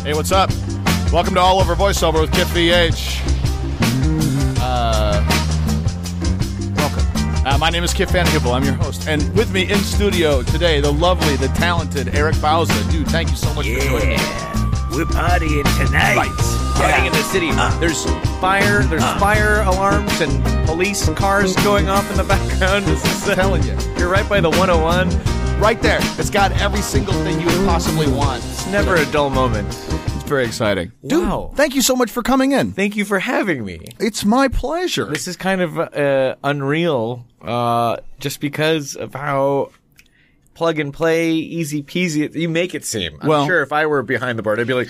Hey, what's up? Welcome to All Over Voiceover with Kip VH. Welcome. My name is Kip Van Hippel. I'm your host. And with me in studio today, the lovely, the talented Eric Bauza. Dude, thank you so much for joining me. We're partying tonight. Right. Partying in the city. There's fire alarms and police cars going off in the background. This is, I'm telling you. You're right by the 101. Right there. It's got every single thing you would possibly want. It's never a dull moment. It's very exciting. Dude, Wow. thank you so much for coming in. Thank you for having me. It's my pleasure. This is kind of unreal just because of how plug and play, easy peasy you make it seem. I'm sure if I were behind the board, I'd be like,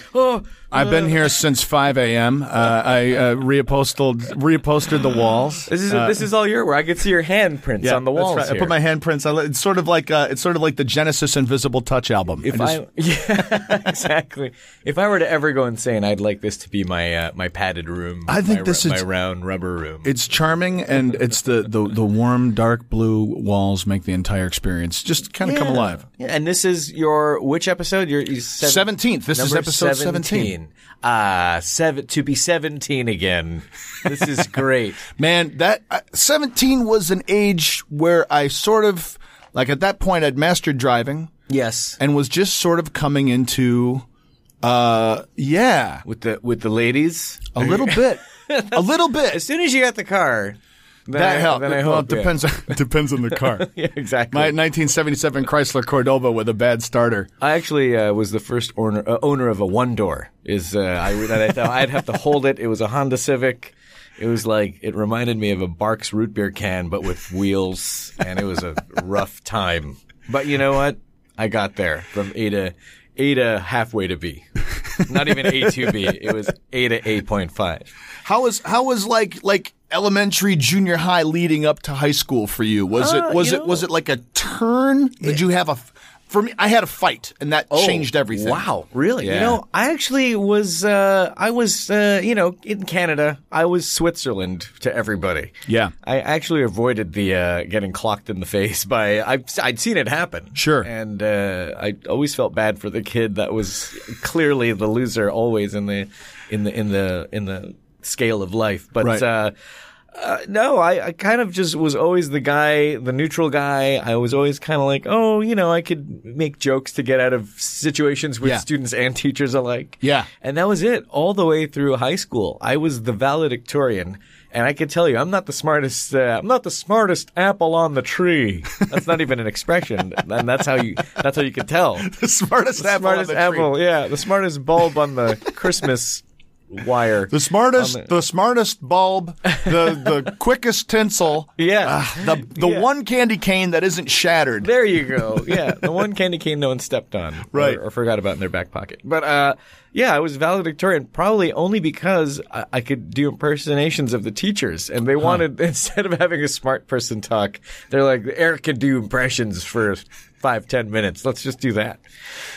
I've been here since 5 a.m. I reupholstered the walls. This is all your work. I could see your handprints on the walls. That's right. Here. I put my handprints on. It's sort of like the Genesis Invisible Touch album. Yeah, exactly. If I were to ever go insane, I'd like this to be my my padded room. I think this is my round rubber room. It's charming, and it's the warm dark blue walls make the entire experience just kind of come alive. Yeah, and this is your which episode? Your 17th. This is episode 17. To be 17 again. This is great. Man, that 17 was an age where I sort of, like at that point I'd mastered driving. Yes. And was just sort of coming into, With the ladies? A little bit. A little bit. As soon as you got the car. That helped. Then I hope. Well, it depends on the car. Yeah, exactly. My 1977 Chrysler Cordova with a bad starter. I actually was the first owner of a one-door. I thought I'd have to hold it. It was a Honda Civic. It was like, it reminded me of a Barks root beer can, but with wheels, and it was a rough time. But you know what? I got there from A to halfway to B. Not even A to B. It was A to 8.5. How was like elementary, junior high leading up to high school for you? Was it like a turn? Did you have for me, I had a fight, and that changed everything. Wow, really? Yeah. I actually was, in Canada, I was Switzerland to everybody. Yeah. I actually avoided the getting clocked in the face I'd seen it happen. Sure. And I always felt bad for the kid that was clearly the loser always in the scale of life. But right. No, I kind of just was always the guy, the neutral guy. I was always kind of like, I could make jokes to get out of situations with students and teachers alike. Yeah. And that was it all the way through high school. I was the valedictorian. And I can tell you, I'm not the smartest apple on the tree. That's not even an expression. And that's how you can tell. The smartest apple on the tree. Yeah. The smartest bulb on the Christmas wire. The smartest bulb, the quickest tinsel. Yeah. The one candy cane that isn't shattered. There you go. Yeah. The one candy cane no one stepped on. Right. Or forgot about in their back pocket. But, I was valedictorian probably only because I could do impersonations of the teachers. And they wanted, instead of having a smart person talk, they're like, Eric can do impressions for 5-10 minutes. Let's just do that.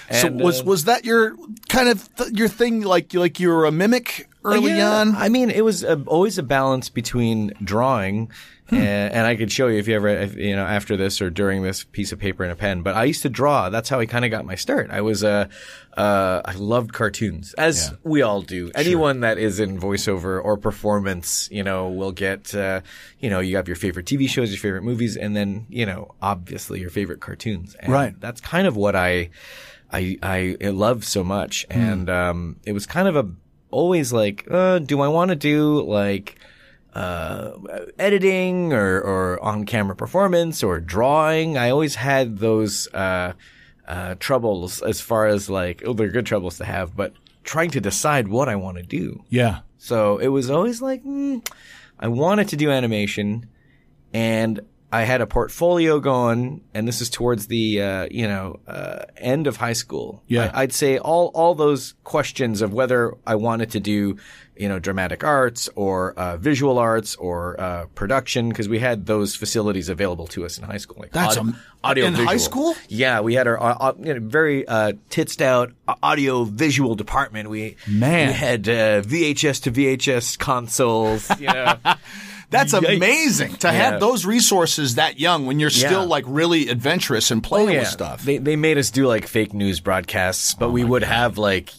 And, so was that your kind of your thing? Like you were a mimic early on? I mean, it was always a balance between drawing and I could show you if you ever, after this or during this, piece of paper and a pen. But I used to draw. That's how I kind of got my start. I was I loved cartoons, as we all do. Anyone that is in voiceover or performance, will get, you have your favorite TV shows, your favorite movies, and then, obviously your favorite cartoons. And right. That's kind of what I love so much. And it was kind of always like, do I want to do like editing or on-camera performance or drawing? I always had those troubles as far as like, they're good troubles to have, but trying to decide what I want to do. Yeah. So it was always like, I wanted to do animation, and I had a portfolio going, and this is towards the end of high school. Yeah. I'd say all those questions of whether I wanted to do, dramatic arts or visual arts or production, because we had those facilities available to us in high school. Like audio in visual. high school? Yeah, we had our very titsed out audio visual department. We had VHS to VHS consoles. That's amazing to have those resources that young when you're still like really adventurous and playing with stuff. They made us do like fake news broadcasts, but we would have like,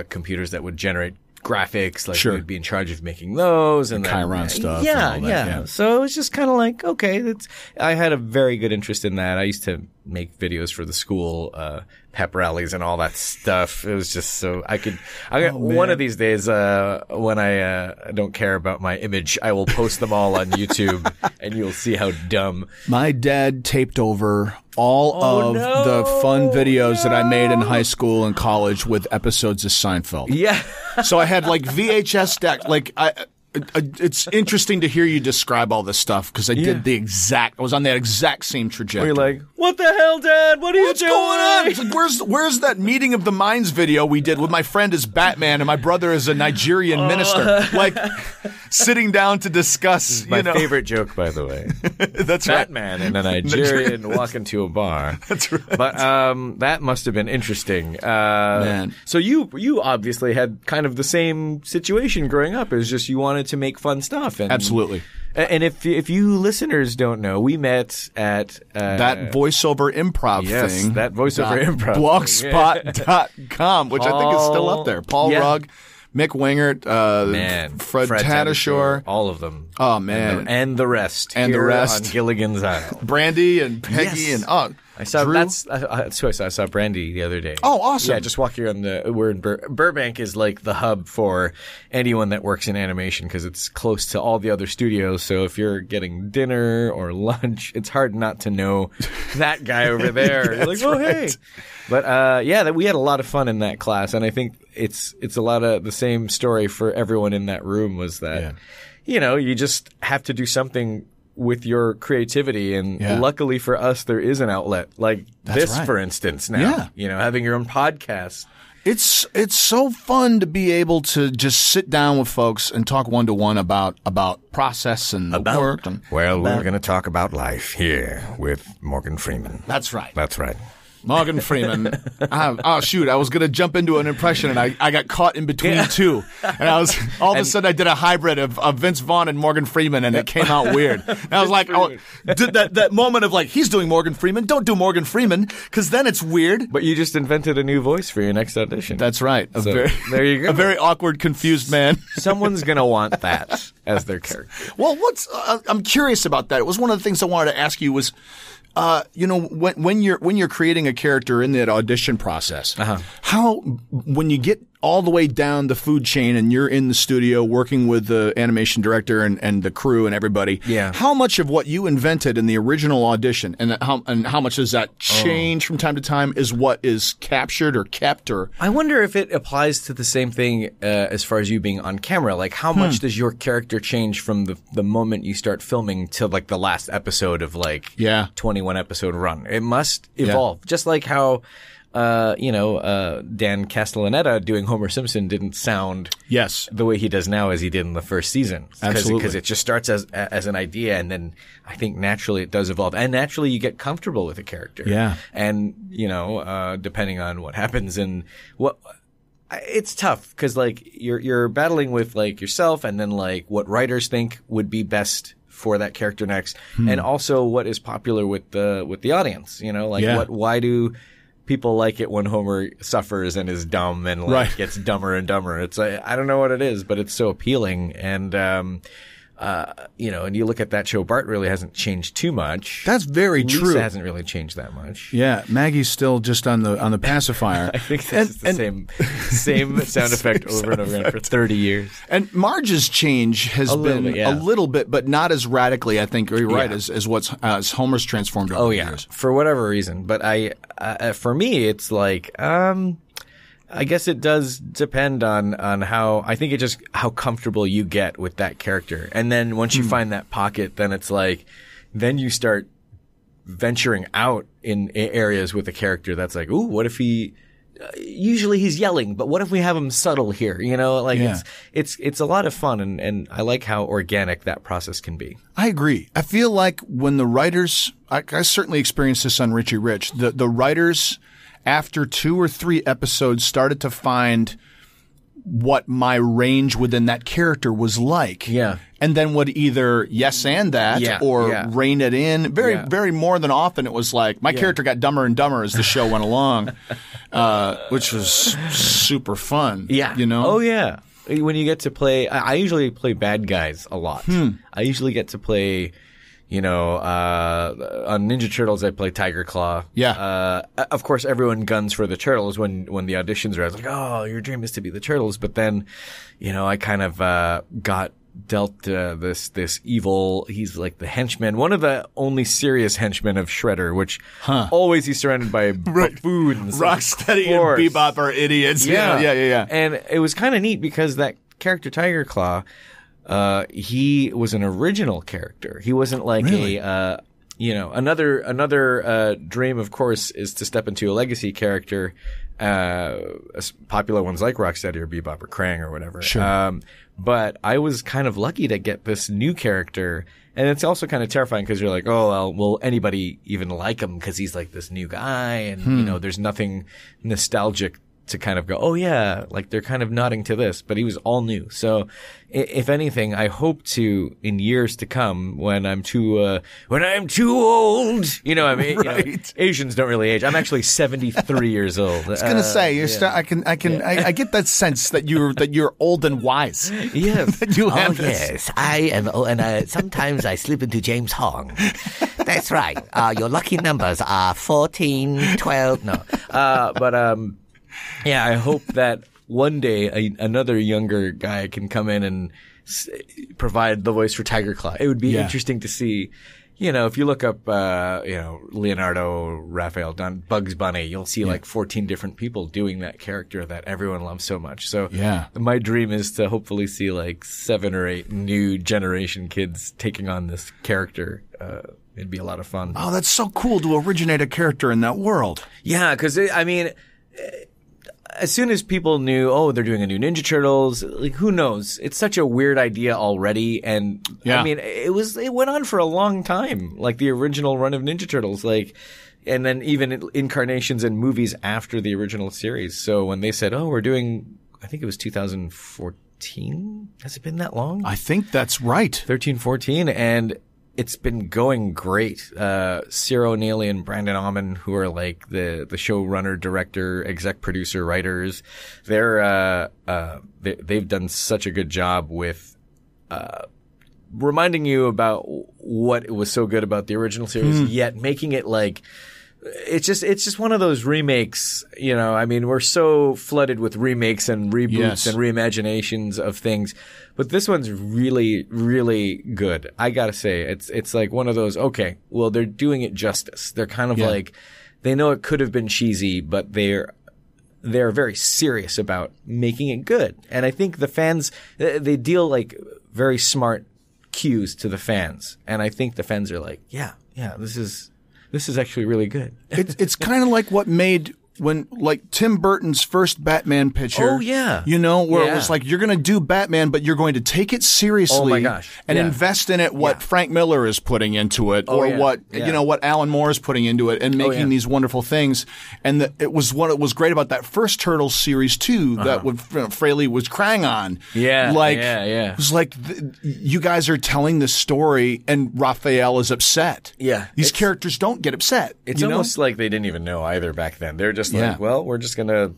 computers that would generate graphics, like we'd be in charge of making those and Chiron stuff. Yeah. So it was just kind of like, okay, I had a very good interest in that. I used to make videos for the school, pep rallies and all that stuff. It was just so one of these days, when I don't care about my image, I will post them all on YouTube and you'll see how dumb. My dad taped over all of the fun videos that I made in high school and college with episodes of Seinfeld. Yeah. So I had like VHS deck, it's interesting to hear you describe all this stuff because I was on that exact same trajectory. You're like, what the hell, Dad? What are you doing? What's going on? It's like, where's that meeting of the minds video we did with my friend as Batman and my brother as a Nigerian minister? Like sitting down to discuss. This is my favorite joke, by the way. That's Batman right. and a Nigerian walking to a bar. That's right. But that must have been interesting. Man. So you obviously had kind of the same situation growing up. It was just you wanted to make fun stuff. And, absolutely. And if you listeners don't know, we met at that voiceover improv thing. That voiceover improv blogspot.com, which I think is still up there. Paul Rugg, Mick Wingert, Fred Tatasciore, all of them. Oh man, and the rest, and the rest on Gilligan's Island. Brandy and Peggy and I saw Drew. That's who I saw Brandy the other day. Oh, awesome! Yeah, just walk here we're in Burbank is like the hub for anyone that works in animation because it's close to all the other studios. So if you're getting dinner or lunch, it's hard not to know that guy over there. You're like, hey. But we had a lot of fun in that class, and I think it's a lot of the same story for everyone in that room. Was that you just have to do something with your creativity, and luckily for us, there is an outlet like this, for instance. Now, having your own podcast. It's so fun to be able to just sit down with folks and talk one-to-one about process and work. We're going to talk about life here with Morgan Freeman. That's right. That's right. Morgan Freeman. Shoot. I was going to jump into an impression and I got caught in between two. And I was, all of a sudden I did a hybrid of Vince Vaughn and Morgan Freeman and it came out weird. And I was like, that moment of like, he's doing Morgan Freeman. Don't do Morgan Freeman because then it's weird. But you just invented a new voice for your next audition. That's right. There you go. A very awkward, confused man. Someone's going to want that as their character. Well, I'm curious about that. It was one of the things I wanted to ask you was, when you're creating a character in that audition process, when you get all the way down the food chain and you're in the studio working with the animation director and the crew and everybody, how much of what you invented in the original audition and how much does that change from time to time is what is captured or kept? Or I wonder if it applies to the same thing as far as you being on camera. Like how much does your character change from the moment you start filming to like the last episode of 21 episode run? It must evolve, just like how Dan Castellaneta doing Homer Simpson didn't sound the way he does now as he did in the first season. Absolutely. Because it just starts as an idea, and then I think naturally it does evolve. And naturally you get comfortable with a character. Yeah. And, depending on what happens and it's tough because like you're battling with like yourself and then like what writers think would be best for that character next, and also what is popular with the audience. Why do people like it when Homer suffers and is dumb and gets dumber and dumber? It's I don't know what it is, but it's so appealing. And and you look at that show, Bart really hasn't changed too much. That's very true. Lisa hasn't really changed that much. Yeah, Maggie's still just on the pacifier. I think that's the same sound effect over and over again for 30 years. And Marge's change has been a little bit, but not as radically, I think, you're right, as Homer's transformed over the years. For whatever reason. But for me, it's like, I guess it does depend on how, I think how comfortable you get with that character. And then once you find that pocket, then it's like, then you start venturing out in areas with a character that's like, ooh, what if usually he's yelling, but what if we have him subtle here? It's a lot of fun, and I like how organic that process can be. I agree. I feel like when the writers, I certainly experienced this on Richie Rich, the writers after 2 or 3 episodes started to find what my range within that character was like. Yeah. And then would either yes and that or rein it in. Very more than often it was like my character got dumber and dumber as the show went along, which was super fun. Yeah. You know? Oh, yeah. When you get to play – I usually play bad guys a lot. I usually get to play – on Ninja Turtles, I play Tiger Claw. Yeah. Of course, everyone guns for the Turtles when the auditions are. I was like, oh, your dream is to be the Turtles. But then, I kind of got dealt this evil. He's like the henchman, one of the only serious henchmen of Shredder, which always he's surrounded by buffoons. Rocksteady and Bebop are idiots. Yeah. And it was kind of neat because that character Tiger Claw. He was an original character. He wasn't like another dream, of course, is to step into a legacy character, popular ones like Rocksteady or Bebop or Krang or whatever. Sure. But I was kind of lucky to get this new character. And it's also kind of terrifying because you're like, oh, well, will anybody even like him? Because he's like this new guy and, there's nothing nostalgic to kind of go, oh yeah, like they're kind of nodding to this, but he was all new. So if anything, I hope to, in years to come, when I'm too old, Right. Asians don't really age. I'm actually 73 years old. I was gonna say, I get that sense that you're old and wise. Yes. You have this. Yes, I am, and sometimes I slip into James Hong. That's right. Your lucky numbers are 14, 12, no. Yeah, I hope that one day another younger guy can come in and provide the voice for Tiger Claw. It would be interesting to see, if you look up, Leonardo, Raphael, Bugs Bunny, you'll see like 14 different people doing that character that everyone loves so much. So my dream is to hopefully see like 7 or 8 new generation kids taking on this character. It'd be a lot of fun. Oh, that's so cool to originate a character in that world. Yeah, because as soon as people knew, they're doing a new Ninja Turtles, like who knows? It's such a weird idea already, and it went on for a long time, like the original run of Ninja Turtles, and then even incarnations in movies after the original series. So when they said, we're doing, I think it was 2014. Has it been that long? I think that's right. 13, 14, and it's been going great. Ciro O'Neilly and Brandon Auman, who are like the showrunner, director, exec producer, writers, they've done such a good job with reminding you about what was so good about the original series, yet making it like it's just one of those remakes. We're so flooded with remakes and reboots and reimaginations of things. But this one's really, really good. I gotta say, it's like one of those, okay, well, they're doing it justice. They're kind of like, they know it could have been cheesy, but they're very serious about making it good. And I think the fans, they deal like very smart cues to the fans. And I think the fans are like, yeah, this is actually really good. It's kind of like what made Tim Burton's first Batman picture. Oh, yeah. Where it was like, you're going to do Batman, but you're going to take it seriously. Oh, my gosh. And invest in it what Frank Miller is putting into it, what Alan Moore is putting into it, and making these wonderful things. And it was what was great about that first Turtles series, too, that Fraley was Krang on. Yeah. It was like, you guys are telling this story, and Raphael is upset. Yeah. These characters don't get upset. It's almost like they didn't even know either back then. They're just like, well, we're just gonna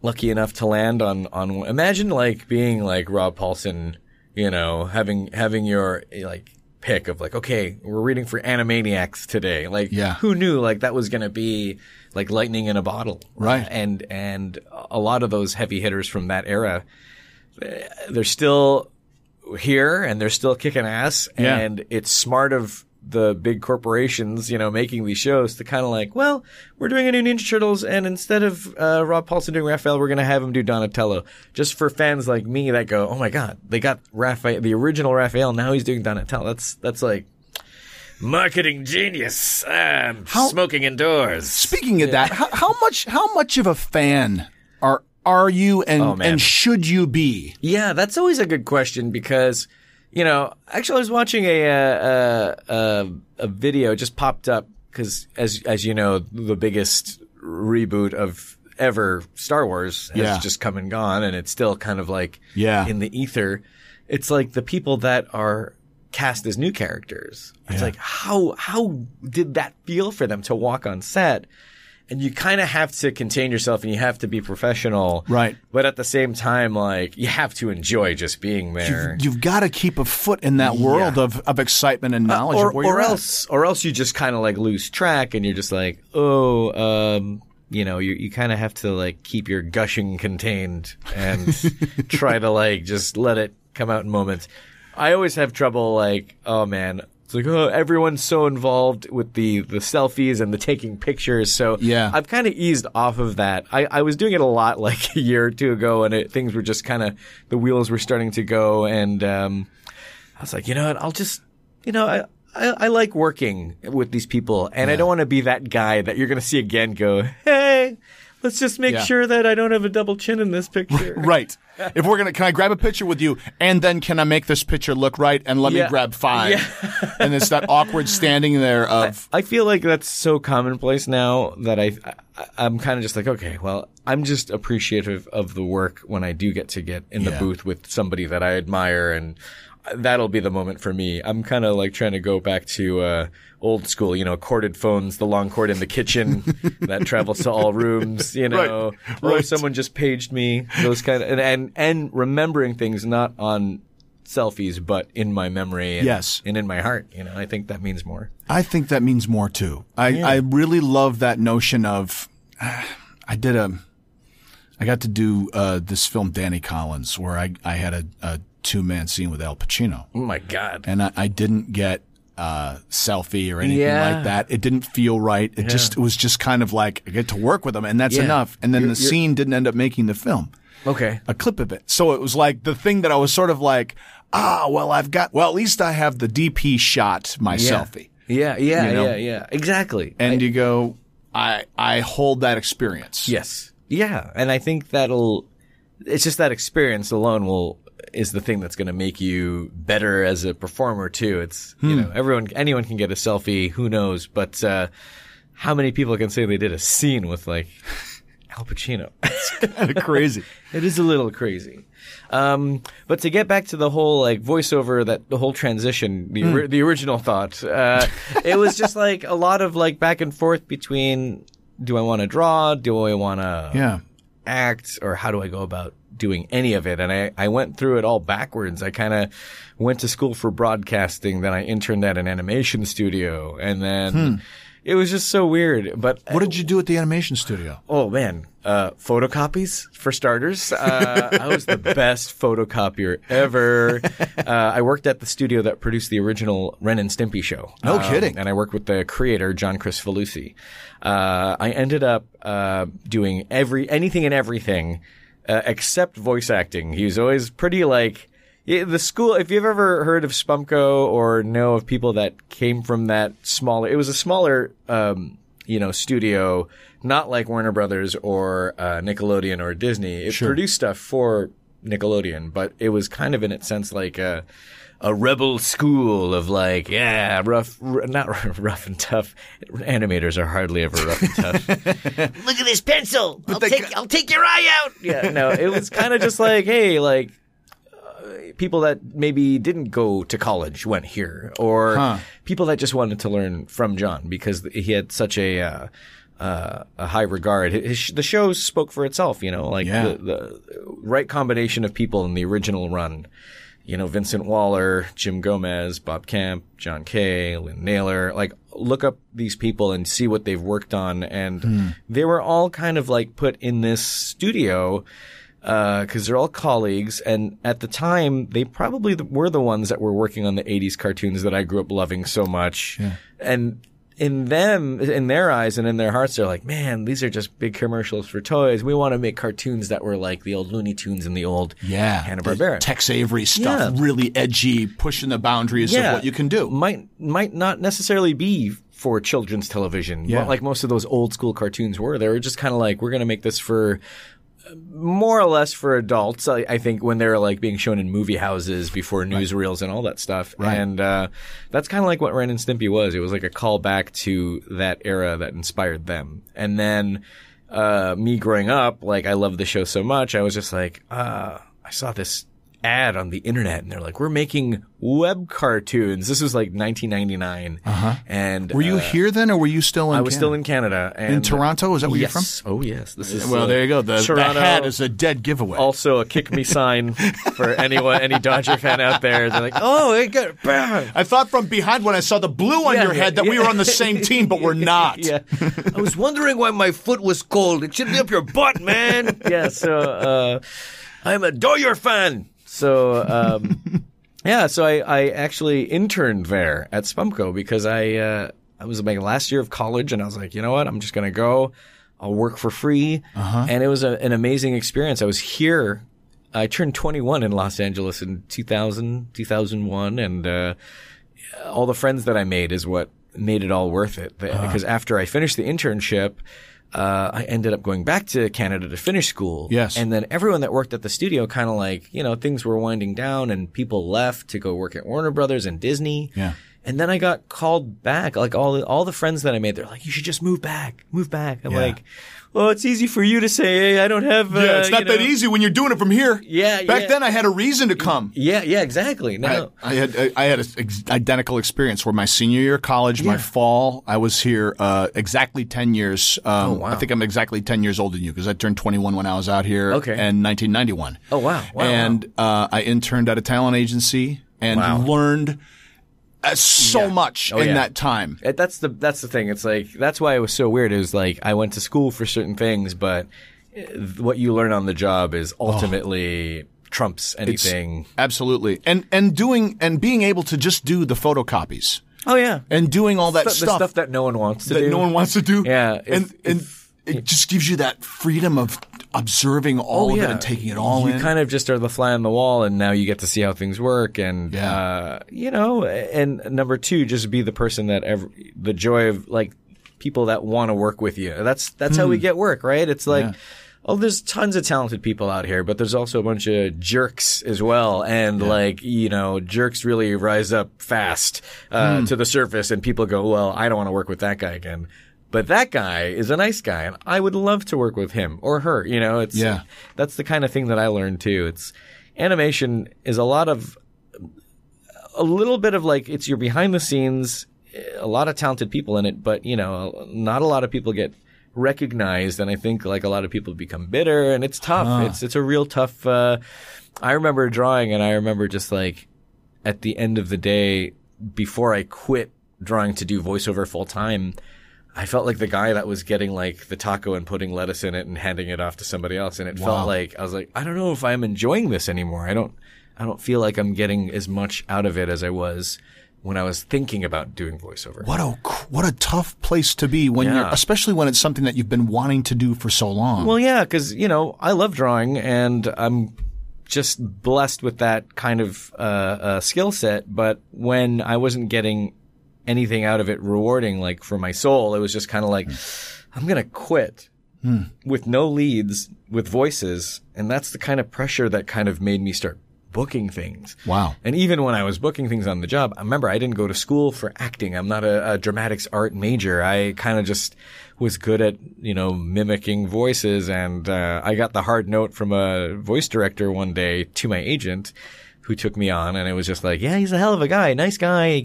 lucky enough to land on. Imagine like being like Rob Paulson, having your like pick of like, okay, we're reading for Animaniacs today. Like, who knew like that was gonna be like lightning in a bottle, right? And a lot of those heavy hitters from that era, they're still here and they're still kicking ass. And it's smart of the big corporations, making these shows to kind of like, well, we're doing a new Ninja Turtles, and instead of Rob Paulson doing Raphael, we're going to have him do Donatello. Just for fans like me that go, oh my God, they got Raphael, the original Raphael, now he's doing Donatello. That's like marketing genius. Smoking indoors. Speaking of that, how much of a fan are you and should you be? Yeah, that's always a good question because actually, I was watching a video just popped up because, as you know, the biggest reboot of ever Star Wars has just come and gone, and it's still kind of like in the ether. It's like the people that are cast as new characters. It's like, how did that feel for them to walk on set? And you kind of have to contain yourself and you have to be professional. Right. But at the same time, like, you have to enjoy just being there. You've got to keep a foot in that world of excitement and knowledge of where you're at. Or else you just kind of like lose track and you're just like, you know, you kind of have to like keep your gushing contained and try to like just let it come out in moments. I always have trouble like, oh man, it's like, oh, everyone's so involved with the selfies and the taking pictures. So I've kind of eased off of that. I was doing it a lot like a year or two ago, and things were just kind of, the wheels were starting to go. And I was like, you know what, I'll just, you know, I like working with these people, and I don't want to be that guy that you're going to see again go, hey, let's just make sure that I don't have a double chin in this picture. Right. If we're can I grab a picture with you, and then can I make this picture look right, and let me grab 5? Yeah. And it's that awkward standing there of... I feel like that's so commonplace now that I'm kind of just like, okay, well, I'm just appreciative of the work when I do get in the booth with somebody that I admire, and that'll be the moment for me. I'm kind of like trying to go back to old school, you know, corded phones, the long cord in the kitchen that travels to all rooms, you know. Right. Someone just paged me, those kind of, and remembering things not on selfies, but in my memory and in my heart. You know, I think that means more. I think that means more too. I really love that notion of, I got to do this film, Danny Collins, where I had a 2-man scene with Al Pacino. Oh my God. And I didn't get selfie or anything like that. It didn't feel right. It was just kind of like, I get to work with him and that's enough. And then the scene didn't end up making the film. Okay. A clip of it. So it was like the thing that I was sort of like, at least I have the DP shot my selfie. Yeah. Exactly. And you go, I hold that experience. Yes. Yeah. And I think it's just that experience alone is the thing that's going to make you better as a performer too. It's, you know, anyone can get a selfie, who knows, but, how many people can say they did a scene with like Al Pacino? It's kind of crazy. It is a little crazy. But to get back to the whole like voiceover, the whole transition, the original thought, it was just like a lot of like back and forth between, do I want to draw? Do I want to act? Or how do I go about doing any of it? And I went through it all backwards. I kind of went to school for broadcasting, then I interned at an animation studio, and then it was just so weird. But what did you do at the animation studio? Oh man, photocopies for starters. I was the best photocopier ever. I worked at the studio that produced the original Ren and Stimpy show. No kidding. And I worked with the creator, John Cristofalusi. I ended up doing anything and everything except voice acting. He was always pretty like the school. If you've ever heard of Spumco or know of people that came from that smaller, it was a smaller, studio, not like Warner Brothers or Nickelodeon or Disney. It produced stuff for Nickelodeon, but it was kind of in its sense like a rebel school of like, not rough and tough. Animators are hardly ever rough and tough. Look at this pencil. I'll take your eye out. Yeah, no, it was kind of just like, hey, like people that maybe didn't go to college went here, or people that just wanted to learn from John because he had such a high regard. The show spoke for itself, you know, like the right combination of people in the original run. You know, Vincent Waller, Jim Gomez, Bob Camp, John Kay, Lynn Naylor. Like, look up these people and see what they've worked on. And they were all kind of like put in this studio because they're all colleagues. And at the time, they probably were the ones that were working on the 80s cartoons that I grew up loving so much. Yeah. And in their eyes and in their hearts, they're like, man, these are just big commercials for toys. We want to make cartoons that were like the old Looney Tunes and the old Hanna-Barbera. Tex Avery stuff, really edgy, pushing the boundaries of what you can do. Might not necessarily be for children's television, like most of those old school cartoons were. They were just kind of like, we're going to make this for more or less for adults, I think, when they were like being shown in movie houses before newsreels and all that stuff. Right. And that's kind of like what Ren and Stimpy was. It was like a callback to that era that inspired them. And then me growing up, like I loved the show so much, I was just like, I saw this ad on the internet and they're like, we're making web cartoons. This was like 1999. And were you here then, or were you still in I was still in Canada. And in Toronto? Is that where you're from? Oh, yes. This is well, there you go. The Toronto, hat is a dead giveaway. Also a kick me sign for any Dodger fan out there. They're like, oh, it got bad. I thought from behind when I saw the blue on your head that we were on the same team, but we're not. Yeah. I was wondering why my foot was cold. It should be up your butt, man. Yeah, so I'm a Dodger fan. So, so I actually interned there at Spumco because I was my last year of college and I was like, you know what? I'm just going to go. I'll work for free. And it was an amazing experience. I was here. I turned 21 in Los Angeles in 2001. And all the friends that I made is what made it all worth it. Because after I finished the internship, I ended up going back to Canada to finish school. Yes. And then everyone that worked at the studio kind of like, things were winding down and people left to go work at Warner Brothers and Disney. Yeah. And then I got called back. Like all the friends that I made, they're like, you should just move back. I'm like, well, it's easy for you to say, hey, I don't have, it's not that easy when you're doing it from here. Yeah. Back then I had a reason to come. Yeah, exactly. No. I had an identical experience where my senior year of college, my fall, I was here, exactly 10 years. Wow. I think I'm exactly 10 years older than you because I turned 21 when I was out here in 1991. Oh, wow. And, I interned at a talent agency and learned so much in that time. That's the thing. It's like, that's why it was so weird. It was like, I went to school for certain things, but what you learn on the job is ultimately trumps anything. Absolutely. And being able to just do the photocopies. Oh yeah. And doing all that the stuff that no one wants to do. That no one wants to do. Yeah. And it just gives you that freedom of observing all of it and taking it all in. You kind of just are the fly on the wall, and now you get to see how things work. And, and number two, just be the person that the joy of like people that want to work with you. That's how we get work, right? It's like, there's tons of talented people out here, but there's also a bunch of jerks as well. And jerks really rise up fast, to the surface, and people go, well, I don't want to work with that guy again. But that guy is a nice guy, and I would love to work with him or her. That's the kind of thing that I learned too. It's animation is a little bit of like, it's your behind the scenes, a lot of talented people in it, but not a lot of people get recognized. And I think like a lot of people become bitter, and it's tough. It's a real tough, I remember drawing, and I remember just like at the end of the day, before I quit drawing to do voiceover full time, I felt like the guy that was getting like the taco and putting lettuce in it and handing it off to somebody else. And it felt like, I was like, I don't know if I'm enjoying this anymore. I don't feel like I'm getting as much out of it as I was when I was thinking about doing voiceover. What a tough place to be when you're, especially when it's something that you've been wanting to do for so long. Well, yeah, because, I love drawing, and I'm just blessed with that kind of skill set. But when I wasn't getting anything out of it rewarding, like for my soul, it was just kind of like, I'm going to quit with no leads, with voices. And that's the kind of pressure that kind of made me start booking things. Wow. And even when I was booking things on the job, I remember I didn't go to school for acting. I'm not a dramatics art major. I kind of just was good at, mimicking voices. And I got the hard note from a voice director one day to my agent, who took me on, and it was just like, yeah, he's a hell of a guy, nice guy,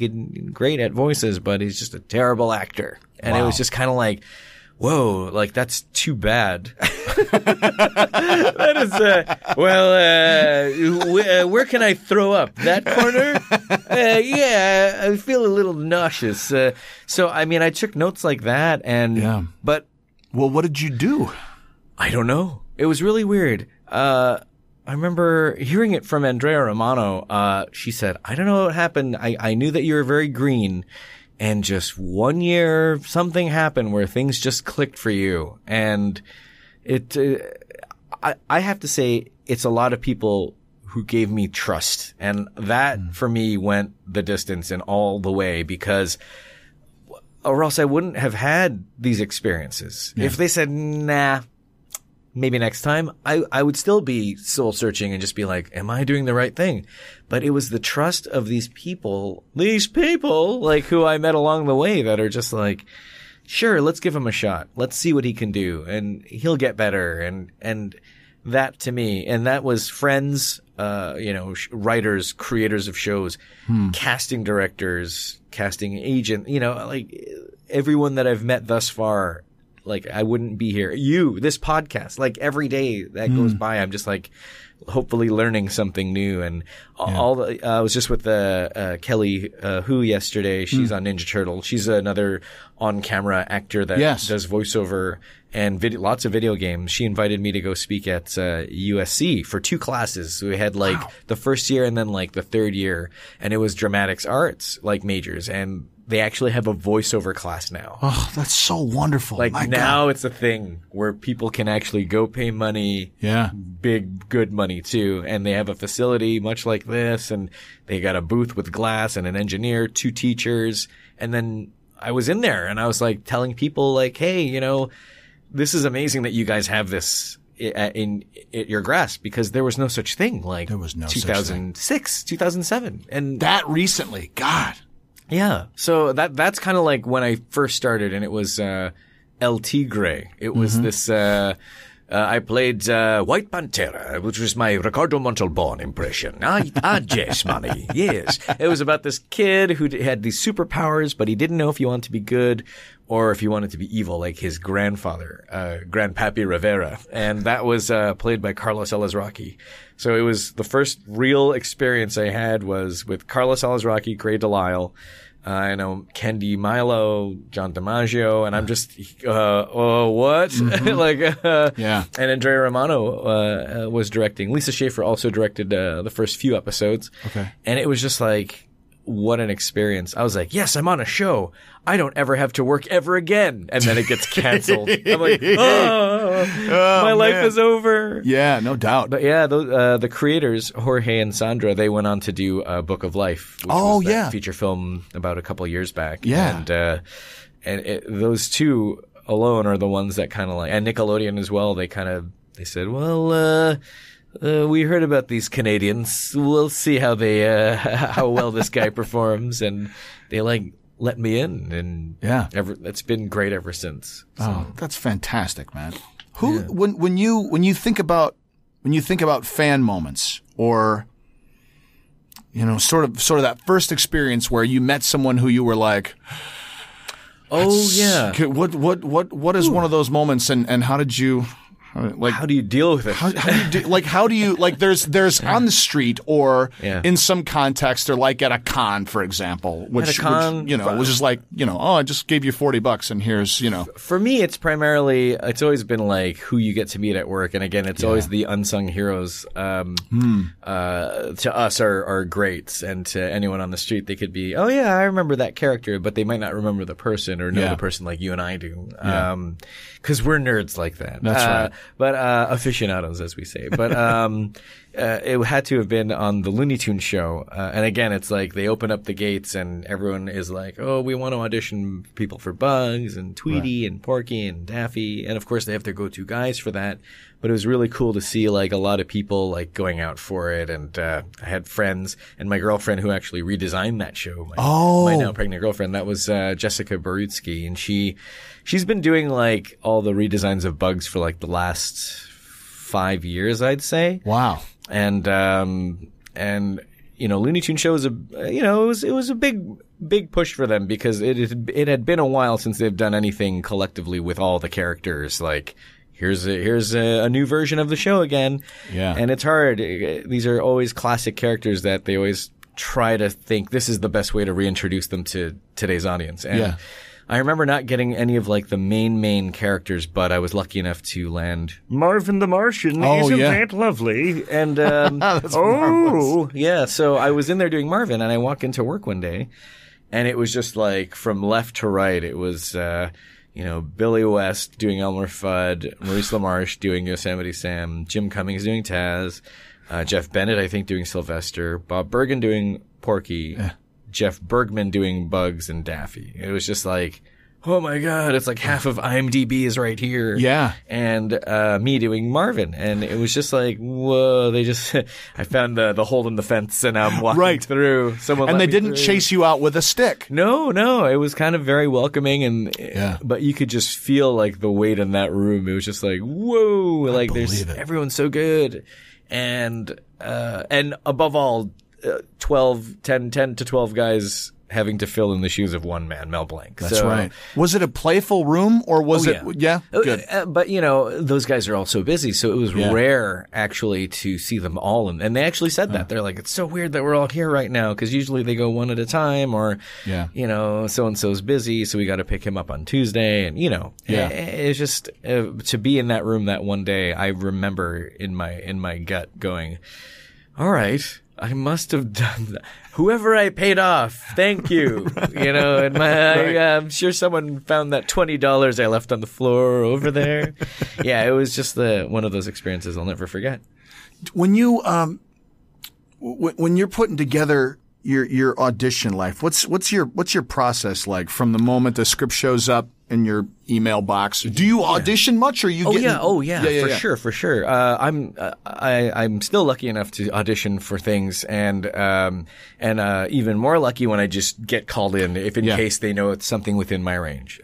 great at voices, but he's just a terrible actor. And it was just kind of like, whoa, like that's too bad. That is, where can I throw up? That corner? Yeah, I feel a little nauseous. So, I mean, I took notes like that, but. Well, what did you do? I don't know. It was really weird. I remember hearing it from Andrea Romano. She said, I don't know what happened. I knew that you were very green, and just 1 year something happened where things just clicked for you. And I have to say, it's a lot of people who gave me trust. And that for me went the distance and all the way, because or else I wouldn't have had these experiences. Yeah. If they said, nah, maybe next time, I would still be soul searching and just be like, am I doing the right thing? But it was the trust of these people like who I met along the way that are just like, sure, let's give him a shot. Let's see what he can do, and he'll get better. And that to me, and that was friends, writers, creators of shows, casting directors, casting agent, like everyone that I've met thus far. Like, I wouldn't be here. This podcast, like every day that goes by, I'm just like, hopefully learning something new. And I was just with Kelly Hu yesterday. She's on Ninja Turtle. She's another on-camera actor that does voiceover and lots of video games. She invited me to go speak at USC for 2 classes. So we had the first year and then like the third year, and it was dramatics arts, like majors. And they actually have a voiceover class now. Oh, that's so wonderful. Like now it's a thing where people can actually go pay money. Yeah. Big, good money too. And they have a facility much like this, and they got a booth with glass and an engineer, 2 teachers. And then I was in there and I was like telling people like, hey, this is amazing that you guys have this in your grasp, because there was no such thing. Like there was no 2006, 2007. And that recently, God. Yeah. So that's kind of like when I first started, and it was El Tigre. It was this I played White Pantera, which was my Ricardo Montalban impression. Yes, money. Yes. It was about this kid who had these superpowers, but he didn't know if he wanted to be good or if he wanted to be evil, like his grandfather, Grandpappy Rivera. And that was played by Carlos Alazraqui. So it was the first real experience I had was with Carlos Alazraqui, Gray Delisle, I know Kendi Milo, John DiMaggio, and I'm just, what? And Andrea Romano was directing. Lisa Schaefer also directed the first few episodes. Okay. And it was just like, what an experience. I was like, yes, I'm on a show. I don't ever have to work ever again. And then it gets canceled. I'm like, my life is over. Yeah, no doubt. But yeah, the creators, Jorge and Sandra, they went on to do Book of Life, which was that feature film about a couple of years back. Yeah. And those 2 alone are the ones that kind of like, and Nickelodeon as well, they said, well, we heard about these Canadians. We'll see how how well this guy performs. And they let me in, and it's been great ever since. So. Oh, that's fantastic, man. When you think about fan moments, or sort of that first experience where you met someone who you were like, what is one of those moments, and how did you? How do you deal with it? How do you there's on the street or in some context, or like at a con, for example, which was just like, I just gave you $40 and here's, For me, it's always been like who you get to meet at work. And again, it's always the unsung heroes, to us are greats, and to anyone on the street, they could be, I remember that character, but they might not remember the person or know the person like you and I do. 'Cause we're nerds like that. That's right. But aficionados, as we say. But it had to have been on the Looney Tunes show. And again, it's like they open up the gates and everyone is like, we want to audition people for Bugs and Tweety and Porky and Daffy. And of course, they have their go-to guys for that. But it was really cool to see like a lot of people like going out for it. And I had friends, and my girlfriend who actually redesigned that show, my now pregnant girlfriend, that was Jessica Barutsky. And she's been doing like all the redesigns of Bugs for like the last 5 years, I'd say. Wow. And Looney Tunes show was it was a big push for them, because it had been a while since they've done anything collectively with all the characters. Like, here's a new version of the show again. Yeah. And it's hard. These are always classic characters that they always try to think this is the best way to reintroduce them to today's audience. And I remember not getting any of like the main characters, but I was lucky enough to land Marvin the Martian. Isn't that lovely? And That's marvelous. Yeah. So I was in there doing Marvin, and I walk into work one day, and it was just like from left to right. It was Billy West doing Elmer Fudd, Maurice LaMarche doing Yosemite Sam, Jim Cummings doing Taz, Jeff Bennett I think doing Sylvester, Bob Bergen doing Porky. Jeff Bergman doing Bugs and Daffy. It was just like, oh my God, it's like half of IMDb is right here. Yeah. And me doing Marvin. And it was just like, whoa, I found the hole in the fence and I'm walking through. And they didn't chase you out with a stick. No. It was kind of very welcoming. But you could just feel like the weight in that room. It was just like, whoa, like everyone's so good. And above all, 10 to 12 guys having to fill in the shoes of one man, Mel Blanc. That's right. Was it a playful room or was it? Yeah. Good. But, those guys are all so busy. So it was rare actually to see them all. And they actually said that. They're like, it's so weird that we're all here right now because usually they go one at a time or, so-and-so's busy. So we got to pick him up on Tuesday. And, it's just to be in that room that one day, I remember in my gut going, all right. I must have done that. Whoever I paid off, thank you. And I'm sure someone found that $20 I left on the floor over there. Yeah, it was just one of those experiences I'll never forget. When you when you're putting together your audition life, what's your process like from the moment the script shows up in your email box? Do you audition much, or you? For sure. I'm still lucky enough to audition for things, and even more lucky when I just get called in if in case they know it's something within my range.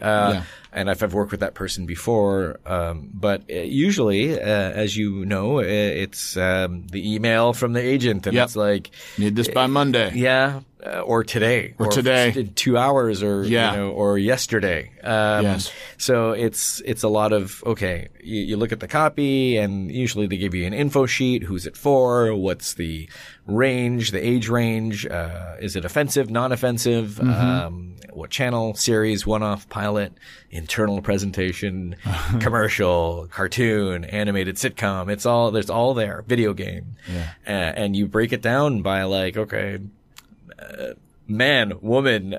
And if I've worked with that person before, but usually, as you know, it's the email from the agent, and it's like, need this by Monday. Yeah. Or today. Or today. 2 hours or, or yesterday. Yes. So it's a lot of, okay, you look at the copy and usually they give you an info sheet. Who's it for? What's the range, the age range? Is it offensive, non-offensive? What channel, series, one-off, pilot, internal presentation, commercial, cartoon, animated sitcom. There's all there. Video game. Yeah. And you break it down by like, okay, man, woman,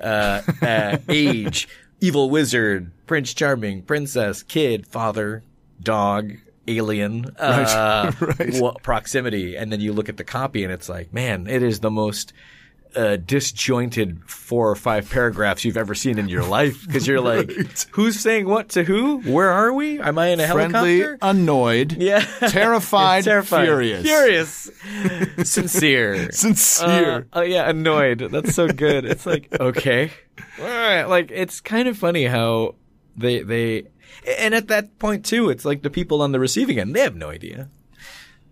age, evil wizard, Prince Charming, princess, kid, father, dog, alien, proximity. And then you look at the copy and it's like, man, it is the most disjointed 4 or 5 paragraphs you've ever seen in your life. Because you're like, who's saying what to who? Where are we? Am I in a helicopter? Annoyed. Yeah. Terrified. Furious. Sincere. Annoyed. That's so good. It's like, okay. All right. Like, it's kind of funny how they and at that point too, it's like the people on the receiving end, they have no idea.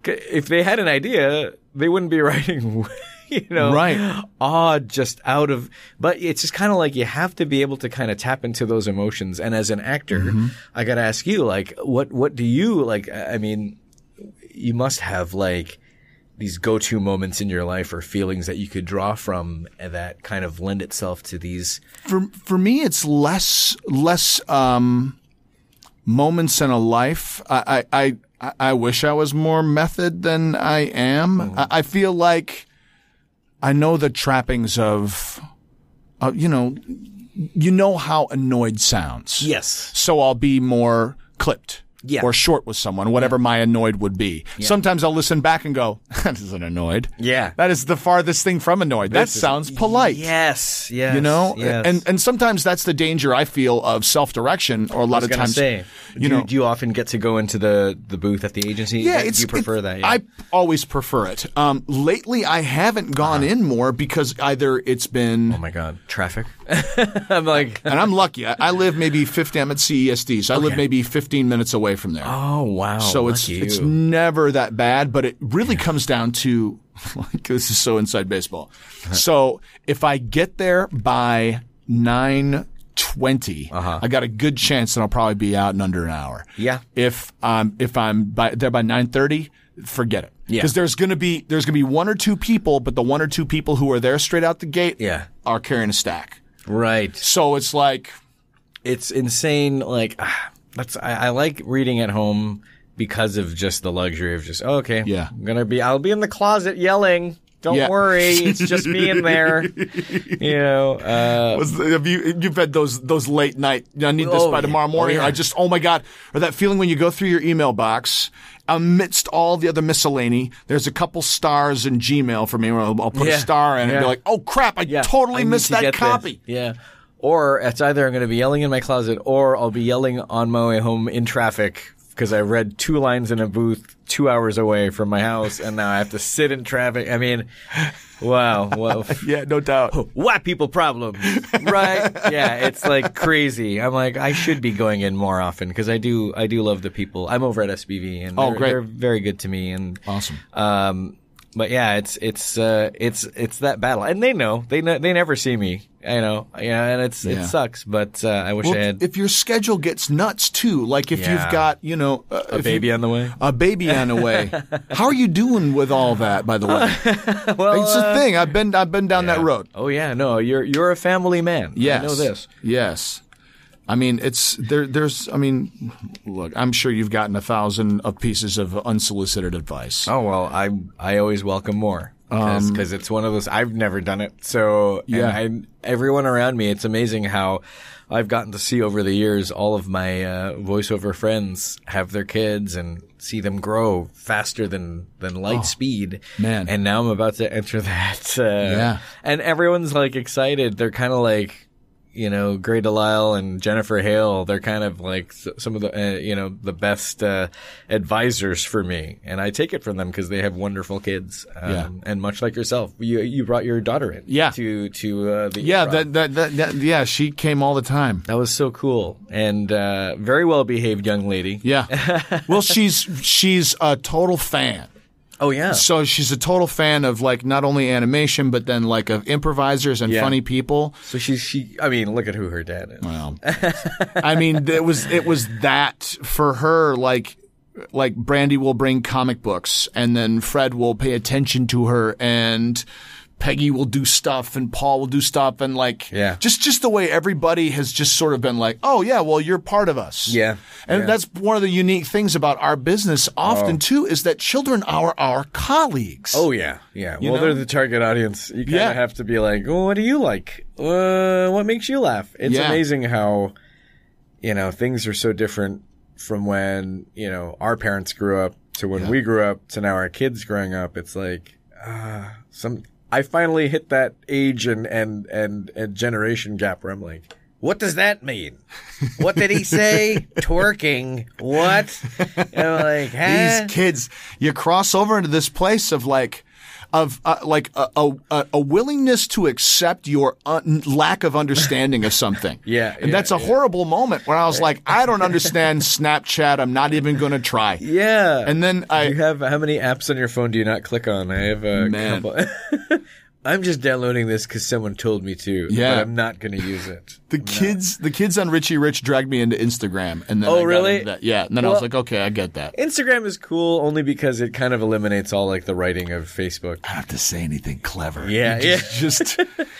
If they had an idea, they wouldn't be writing just out of, but it's just kind of like you have to be able to kind of tap into those emotions. And as an actor, I got to ask you, like, what do you like? I mean, you must have like these go-to moments in your life or feelings that you could draw from that kind of lend itself to these. For me, it's less moments in a life. I wish I was more method than I am. I feel like I know the trappings of, you know how annoyed sounds. Yes. So I'll be more clipped. Yeah. Or short with someone, whatever my annoyed would be. Yeah. Sometimes I'll listen back and go, that isn't annoyed. Yeah. That is the farthest thing from annoyed. That sounds polite. Yes. You know? Yes. And sometimes that's the danger I feel of self-direction, or a lot of times. Do you often get to go into the booth at the agency? Yeah. Do you prefer that? Yeah. I always prefer it. Lately I haven't gone in more because either it's been. Oh my God. Traffic. I'm like. And I'm lucky. I live maybe 50, I'm at CESD, so I live maybe 15 minutes away from there. Oh, wow. So it's never that bad, but it really comes down to, like, this is so inside baseball. So if I get there by 9:20, I got a good chance that I'll probably be out in under an hour. Yeah. If I'm there by 9:30, forget it. Yeah. Because there's gonna be 1 or 2 people, but the 1 or 2 people who are there straight out the gate are carrying a stack. Right. So it's like, it's insane. Like, I like reading at home because of just the luxury of just, I'll be in the closet yelling. Don't worry, it's just me in there. You've had those late night, I need this by tomorrow morning. Or oh my God. Or that feeling when you go through your email box, amidst all the other miscellany, there's a couple stars in Gmail for me where I'll put a star in it and be like, oh crap, I totally missed that copy. This. Yeah. Or it's either I'm going to be yelling in my closet or I'll be yelling on my way home in traffic because I read 2 lines in a booth 2 hours away from my house and now I have to sit in traffic. I mean, wow. Well, Yeah, no doubt. white people problems, right? Yeah, it's like crazy. I'm like, I should be going in more often because I do love the people. I'm over at SBV and they're very good to me. And Awesome. but yeah, it's that battle, and they know they never see me. And it sucks. But I wish I had. If your schedule gets nuts too, like if you've got a baby on the way, how are you doing with all that? By the way, well, it's a thing. I've been down that road. Oh yeah, no, you're a family man. Yes, I know this. Yes. I mean, look, I'm sure you've gotten 1,000 of pieces of unsolicited advice. Oh, well, I always welcome more because it's one of those, I've never done it. So, and everyone around me, it's amazing how I've gotten to see over the years all of my voiceover friends have their kids and see them grow faster than light speed. Man. And now I'm about to enter that. And everyone's like excited. They're kind of like, Gray Delisle and Jennifer Hale, they're kind of like some of the, the best advisors for me. And I take it from them because they have wonderful kids. And much like yourself, you brought your daughter in. Yeah. To the Yeah, she came all the time. That was so cool. And very well behaved young lady. Yeah. Well, she's a total fan. Oh, yeah. So she's a total fan of like not only animation, but then like of improvisers and funny people. So I mean, look at who her dad is. Well, I mean, it was that for her, like Brandy will bring comic books and then Fred will pay attention to her and Peggy will do stuff and Paul will do stuff and just the way everybody has just sort of been like, oh yeah, well you're part of us. Yeah. And that's one of the unique things about our business often too is that children are our colleagues. Oh yeah. Yeah. Well, they're the target audience. You kind of have to be like, well, what do you like? What makes you laugh? It's amazing how, things are so different from when, our parents grew up to when we grew up to now our kids growing up. It's like, I finally hit that age and generation gap where I'm like, what does that mean? What did he say? Twerking. What? And I'm like, huh? These kids, you cross over into this place of a willingness to accept your lack of understanding of something. And that's a horrible moment where I was like, I don't understand Snapchat. I'm not even going to try. Yeah. And then you have how many apps on your phone do you not click on? I have a couple. I'm just downloading this because someone told me to. Yeah. But I'm not going to use it. The kids on Richie Rich dragged me into Instagram. And then really? Yeah. And then I was like, okay, I get that. Instagram is cool only because it kind of eliminates all like the writing of Facebook. I don't have to say anything clever. Yeah. Just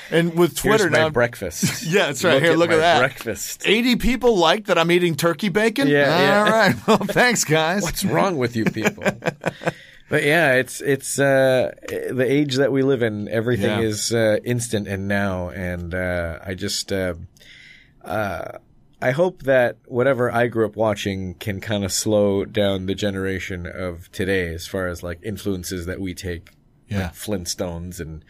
and with Twitter Here's my now. breakfast. Yeah, that's right. Look at that. Breakfast. 80 people like that I'm eating turkey bacon? Yeah. All right. Well, thanks, guys. What's wrong with you people? But yeah, it's the age that we live in. Everything is instant and now, and I just I hope that whatever I grew up watching can kind of slow down the generation of today, as far as like influences that we take, like Flintstones and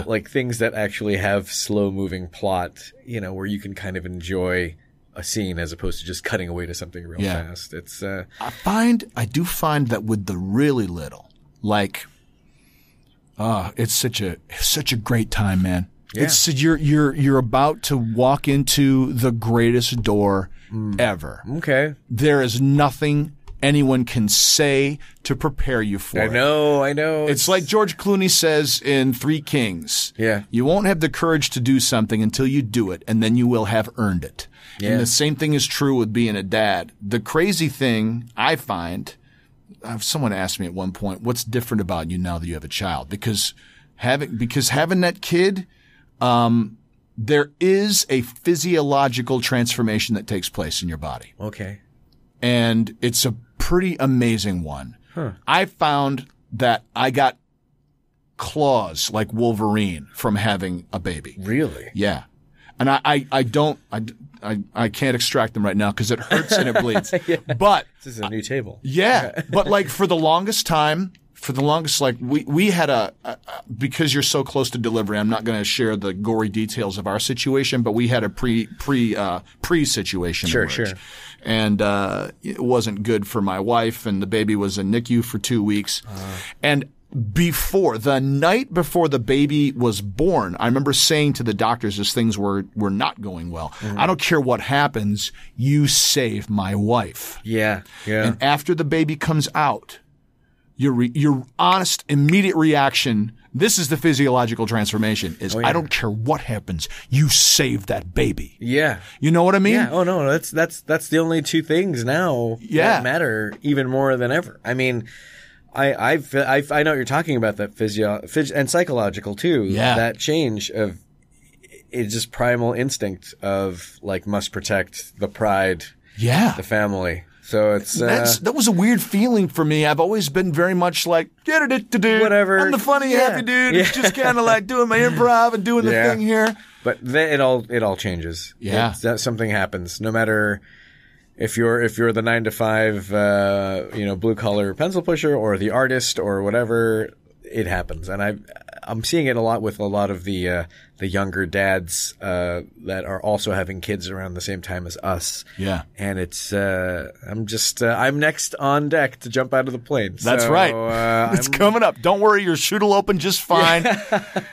like things that actually have slow moving plot, where you can kind of enjoy a scene as opposed to just cutting away to something real fast. It's I do find that with the really little, like, it's such a great time, man. Yeah. It's you're about to walk into the greatest door ever. Okay. There is nothing anyone can say to prepare you for it. I know. It's like George Clooney says in Three Kings. Yeah. You won't have the courage to do something until you do it, and then you will have earned it. Yeah. And the same thing is true with being a dad. The crazy thing I find, someone asked me at one point, what's different about you now that you have a child? Because having that kid, there is a physiological transformation that takes place in your body. Okay. And it's a pretty amazing one. Huh. I found that I got claws like Wolverine from having a baby. Really? Yeah. And I can't extract them right now because it hurts and it bleeds. Yeah. But this is a new table. Yeah. But like for the longest time, for the longest, like we had because you're so close to delivery, I'm not going to share the gory details of our situation, but we had a pre situation. Sure. And it wasn't good for my wife, and the baby was in NICU for 2 weeks. And the night before the baby was born, I remember saying to the doctors as things were not going well, I don't care what happens, you save my wife. Yeah. And after the baby comes out, your honest, immediate reaction, this is the physiological transformation, is I don't care what happens, you save that baby. Yeah. You know what I mean? Yeah. Oh, no, that's the only two things now that matter even more than ever. I mean, I know what you're talking about, that physio and psychological too. Yeah. That change of it's just primal instinct of like must protect the pride, the family. So it's that was a weird feeling for me. I've always been very much like whatever. I'm the funny happy dude. It's just kind of like doing my improv and doing the thing here. But then it all changes. Yeah, something happens. No matter if you're the 9 to 5, blue collar pencil pusher or the artist or whatever, it happens. And I'm seeing it a lot with a lot of the younger dads that are also having kids around the same time as us. Yeah. And it's I'm next on deck to jump out of the plane. That's right. It's coming up. Don't worry, your chute will open just fine.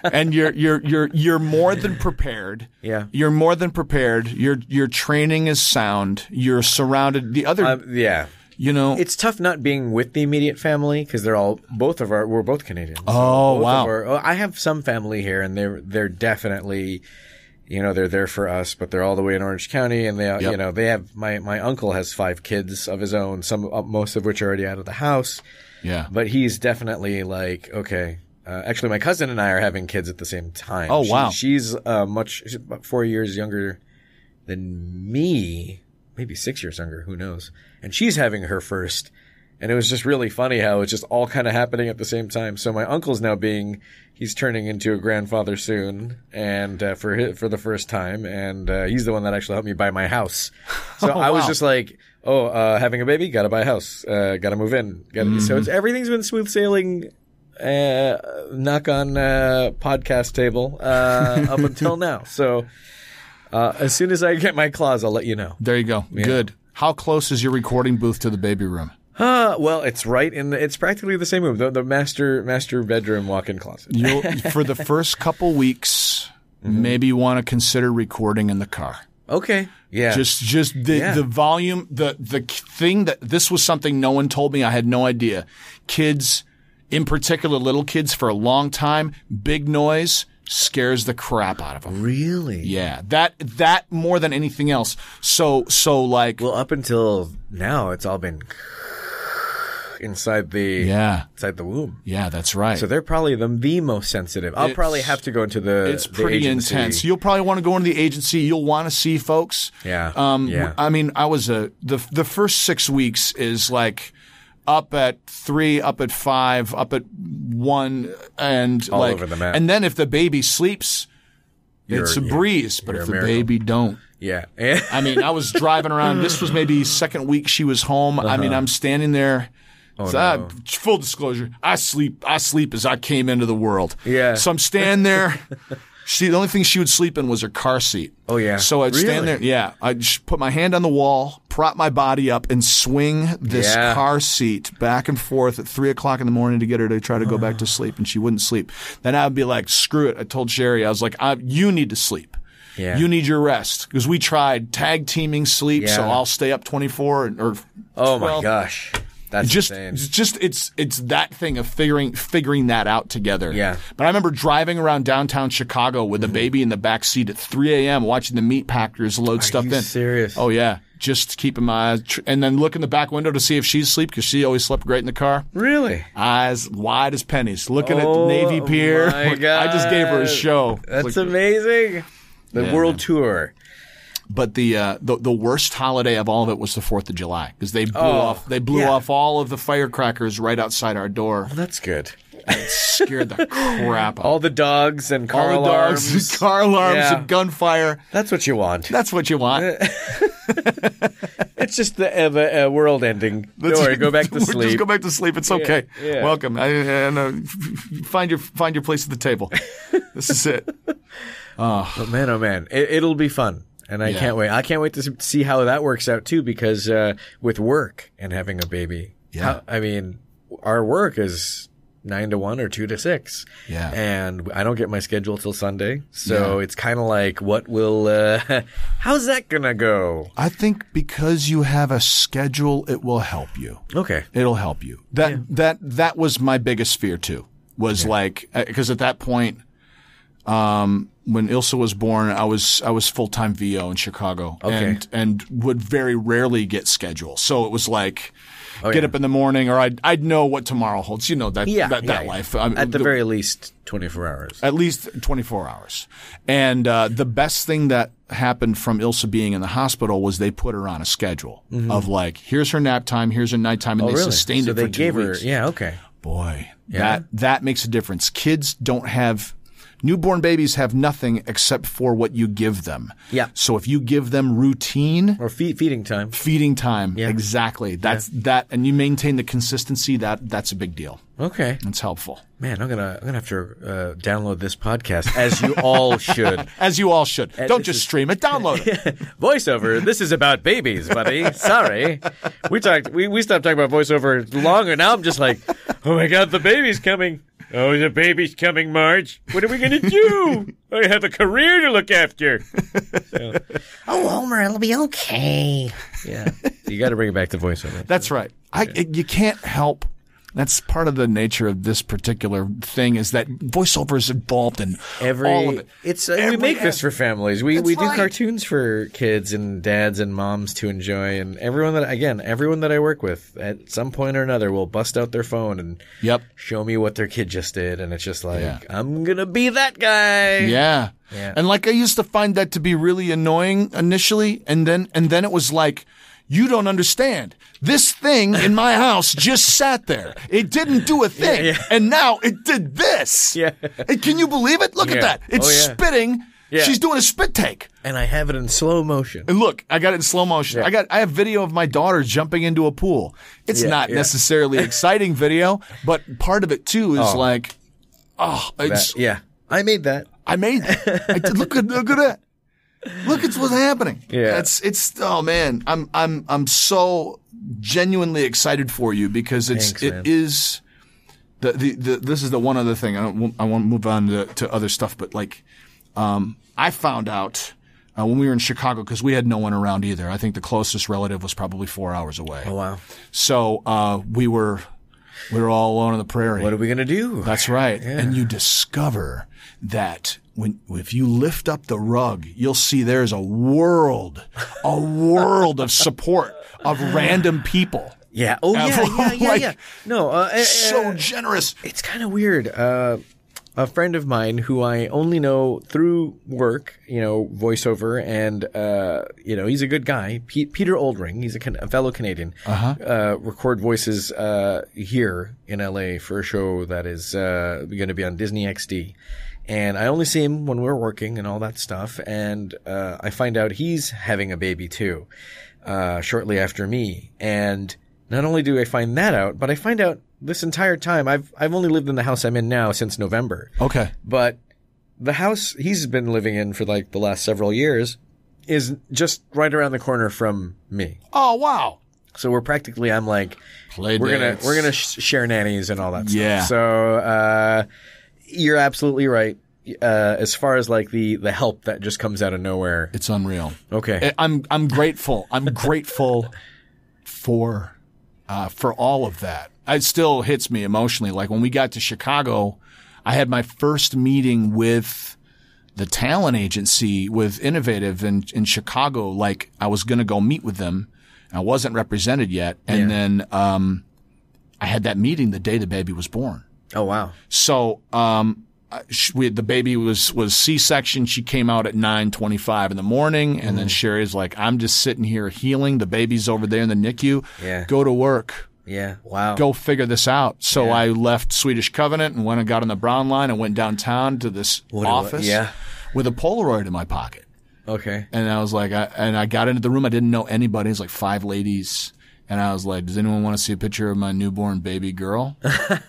And you're more than prepared. Yeah. You're more than prepared. Your training is sound. You're surrounded. The other You know, it's tough not being with the immediate family because we're both Canadians. Oh, wow. I have some family here, and they're definitely, they're there for us, but they're all the way in Orange County, and they have my uncle has 5 kids of his own, most of which are already out of the house. Yeah, but he's definitely like, okay. Actually, my cousin and I are having kids at the same time. Oh, wow. She's about 4 years younger than me. Maybe 6 years younger, who knows? And she's having her first. And it was just really funny how it's just all kind of happening at the same time. So my uncle's now he's turning into a grandfather soon, and for the first time, and he's the one that actually helped me buy my house. So I was just like, having a baby, gotta buy a house, gotta move in. So everything's been smooth sailing, knock on podcast table, up until now. So as soon as I get my claws, I'll let you know. There you go. Yeah. Good. How close is your recording booth to the baby room? Well, it's right it's practically the same room, the master bedroom walk-in closet. For the first couple weeks, maybe you want to consider recording in the car. Okay. Yeah. Just the volume, the thing that this was something no one told me. I had no idea. Kids, in particular little kids, for a long time, big noise scares the crap out of them. Really? Yeah. That more than anything else. So like. Well, up until now, it's all been inside the womb. Yeah, that's right. So they're probably the most sensitive. I'll probably have to go into It's pretty intense. You'll probably want to go into the agency. You'll want to see folks. Yeah. I mean, I was the first 6 weeks is like up at 3, up at 5, up at 1, and all over the map. And then if the baby sleeps, it's a breeze. But if the baby don't. Yeah. I mean, I was driving around. This was maybe second week she was home. I mean, I'm standing there. No. Full disclosure, I sleep as I came into the world. Yeah. So I'm standing there. The only thing she would sleep in was her car seat. Oh, yeah. So I'd stand there. Yeah. I'd just put my hand on the wall, prop my body up, and swing this car seat back and forth at 3 o'clock in the morning to get her to try to go back to sleep, and she wouldn't sleep. Then I'd be like, screw it. I told Sherry, I was like, you need to sleep. Yeah. You need your rest. Because we tried tag teaming sleep, so I'll stay up 24 or 12. Oh, my gosh. That's insane. It's that thing of figuring that out together. Yeah. But I remember driving around downtown Chicago with a baby in the back seat at 3 a.m. watching the meat packers load stuff in. Are you serious? Oh yeah. Just keeping my eyes and then look in the back window to see if she's asleep because she always slept great in the car. Really? Eyes wide as pennies, looking at the Navy Pier. My God. I just gave her a show. That's amazing. The world tour. But the worst holiday of all of it was the 4th of July because they blew off all of the firecrackers right outside our door. Well, that's good. And it scared the crap out. All the dogs and car alarms. And gunfire. That's what you want. That's what you want. It's just the world ending. Don't worry, go back to sleep. Just go back to sleep. It's okay. Yeah. Welcome. Find your place at the table. This is it. But man, oh man, it'll be fun. And I can't wait. I can't wait to see how that works out too, because with work and having a baby, our work is 9 to 1 or 2 to 6. Yeah. And I don't get my schedule till Sunday. So it's kind of like, how's that going to go? I think because you have a schedule, it will help you. Okay. It'll help you. That was my biggest fear too, was like, because at that point, when Ilsa was born, I was full-time VO in Chicago and would very rarely get schedule. So it was like, get up in the morning, or I'd know what tomorrow holds. You know that life. At the very least 24 hours. At least 24 hours. And the best thing that happened from Ilsa being in the hospital was they put her on a schedule of like, here's her nap time, here's her nighttime, and they sustained it for 2 weeks. Boy, that makes a difference. Kids don't have newborn babies have nothing except for what you give them. Yeah. So if you give them routine or feeding time, exactly. That's that, and you maintain the consistency. That's a big deal. Okay, it's helpful. Man, I'm gonna have to download this podcast, as you all should. As you all should. Don't just stream it. Download it. Voiceover. This is about babies, buddy. Sorry, we stopped talking about voiceover longer. Now I'm just like, oh my god, the baby's coming. Oh, the baby's coming, Marge. What are we going to do? I have a career to look after. So. Oh, Homer, it'll be okay. Yeah. You got to bring it back to voiceover. That's right. You can't help. That's part of the nature of this particular thing, is that voiceover is involved in all of it. We make this for families. We do cartoons for kids and dads and moms to enjoy, and everyone that I work with at some point or another will bust out their phone and show me what their kid just did, and it's just like, I'm gonna be that guy. Yeah. And like, I used to find that to be really annoying initially, and then it was like, you don't understand. This thing in my house just sat there. It didn't do a thing. And now it did this. Yeah. And can you believe it? Look at that. It's spitting. Yeah. She's doing a spit take. And I have it in slow motion. And look, I got it in slow motion. Yeah. I have video of my daughter jumping into a pool. It's not necessarily exciting video, but part of it too is like, I made that. I did. Look at that. Look at what's happening. Yeah. It's oh man, I'm so genuinely excited for you, because it is this is the one other thing. I want to move on to other stuff, but like I found out when we were in Chicago, because we had no one around either. I think the closest relative was probably 4 hours away. Oh wow. So we were all alone on the prairie. What are we going to do? That's right. Yeah. And you discover that if you lift up the rug, you'll see there's a world of support of random people. Yeah. Oh, yeah. No, so generous. It's kind of weird. A friend of mine who I only know through work, voiceover, and he's a good guy. Peter Oldring, he's a fellow Canadian. Record voices here in LA for a show that is going to be on Disney XD. And I only see him when we're working and all that stuff. And I find out he's having a baby too, shortly after me. And not only do I find that out, but I find out this entire time I've only lived in the house I'm in now since November. Okay. But the house he's been living in for like the last several years is just right around the corner from me. Oh wow. So we're practically, I'm like, we're gonna share nannies and all that stuff. Yeah. So you're absolutely right. As far as like the help that just comes out of nowhere, it's unreal. Okay. I'm grateful. I'm grateful for all of that. It still hits me emotionally. Like when we got to Chicago, I had my first meeting with the talent agency with Innovative in Chicago. Like I was going to go meet with them. I wasn't represented yet. And then I had that meeting the day the baby was born. Oh, wow. So the baby was C-section. She came out at 9:25 in the morning. And then Sherry's like, I'm just sitting here healing. The baby's over there in the NICU. Yeah. Go to work. Yeah. Wow. Go figure this out. So I left Swedish Covenant and went and got on the Brown line and went downtown to this office with a Polaroid in my pocket. Okay. And I was like, I got into the room. I didn't know anybody. It was like 5 ladies. And I was like, does anyone want to see a picture of my newborn baby girl?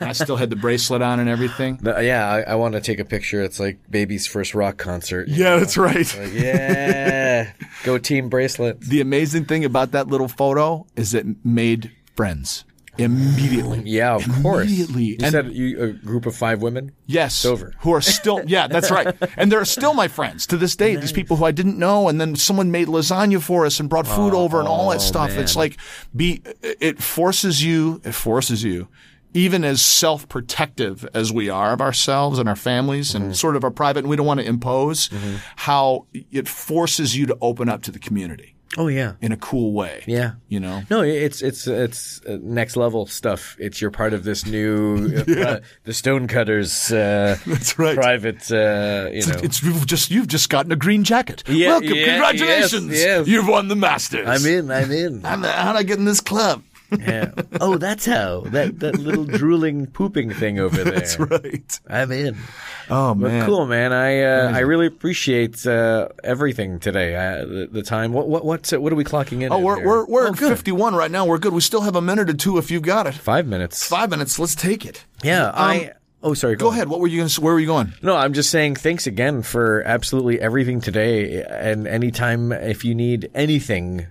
I still had the bracelet on and everything. I want to take a picture. It's like baby's first rock concert. Yeah, that's right. Like, yeah. Go team bracelets. The amazing thing about that little photo is it made friends immediately. Yeah, of course. Immediately. You said a group of 5 women? Yes. Dover. Who are still, yeah, that's right. And they're still my friends to this day. Nice. These people who I didn't know, and then someone made lasagna for us and brought food over and all that stuff. Man. It's like, it forces you, even as self-protective as we are of ourselves and our families and sort of our private, and we don't want to impose, how it forces you to open up to the community. Oh yeah, in a cool way. Yeah, you know. No, it's next level stuff. It's you're part of this new the Stonecutters. That's right. Private. You've just gotten a green jacket. Yeah, welcome, congratulations. Yes. You've won the Masters. I'm in. How'd I get in this club? Yeah. Oh, that's how that little drooling, pooping thing over there. That's right. I'm in. Oh man, but cool, man. I really appreciate everything today. The time. What are we clocking in? Oh, we're at good. 51 right now. We're good. We still have a minute or two if you've got it. 5 minutes. 5 minutes. Let's take it. Yeah. Oh, sorry. Go ahead. Where were you going? No, I'm just saying thanks again for absolutely everything today. And anytime if you need anything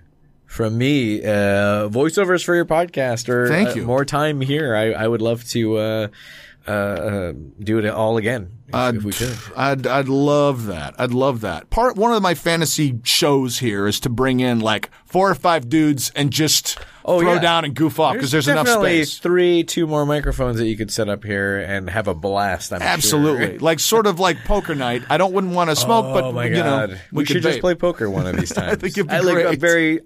from me, voiceovers for your podcast or Thank you. More time here, I would love to do it all again if we could. I'd love that. I'd love that. One of my fantasy shows here is to bring in like 4 or 5 dudes and just throw down and goof off because there's enough space. Definitely 2 more microphones that you could set up here and have a blast. I'm Absolutely. Sure. Like sort of like poker night. I wouldn't want to smoke, but my God. You know, we should just play poker one of these times. I think it'd be like great. a very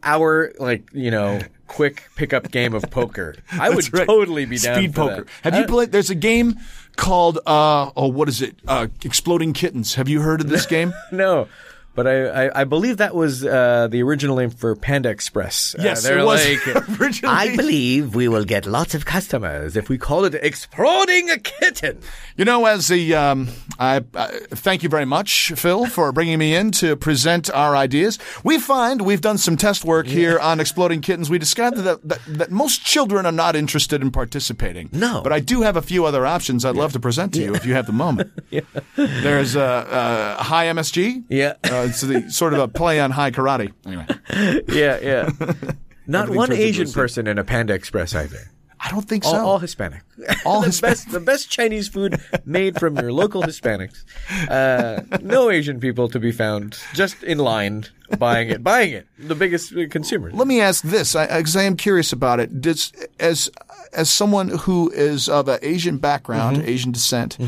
quick pickup game of poker. I would totally be down Speed for poker. that. Have you played? There's a game called what is it? Exploding Kittens. Have you heard of this game? No. But I believe that was the original name for Panda Express. Yes, it was originally. I believe we will get lots of customers if we call it Exploding a Kitten. You know, as I thank you very much, Phil, for bringing me in to present our ideas. We've done some test work here on Exploding Kittens. We discovered that most children are not interested in participating. No. But I do have a few other options I'd love to present to you if you have the moment. There's high MSG. Yeah. It's the sort of a play on high karate. Anyway. Yeah. Not Everything one turns Asian into person in a Panda Express either. I don't think so. All Hispanic. The best Chinese food made from your local Hispanics. No Asian people to be found. Just in line buying it. The biggest consumers. Let me ask this, because I am curious about it. As someone who is of an Asian background, Asian descent,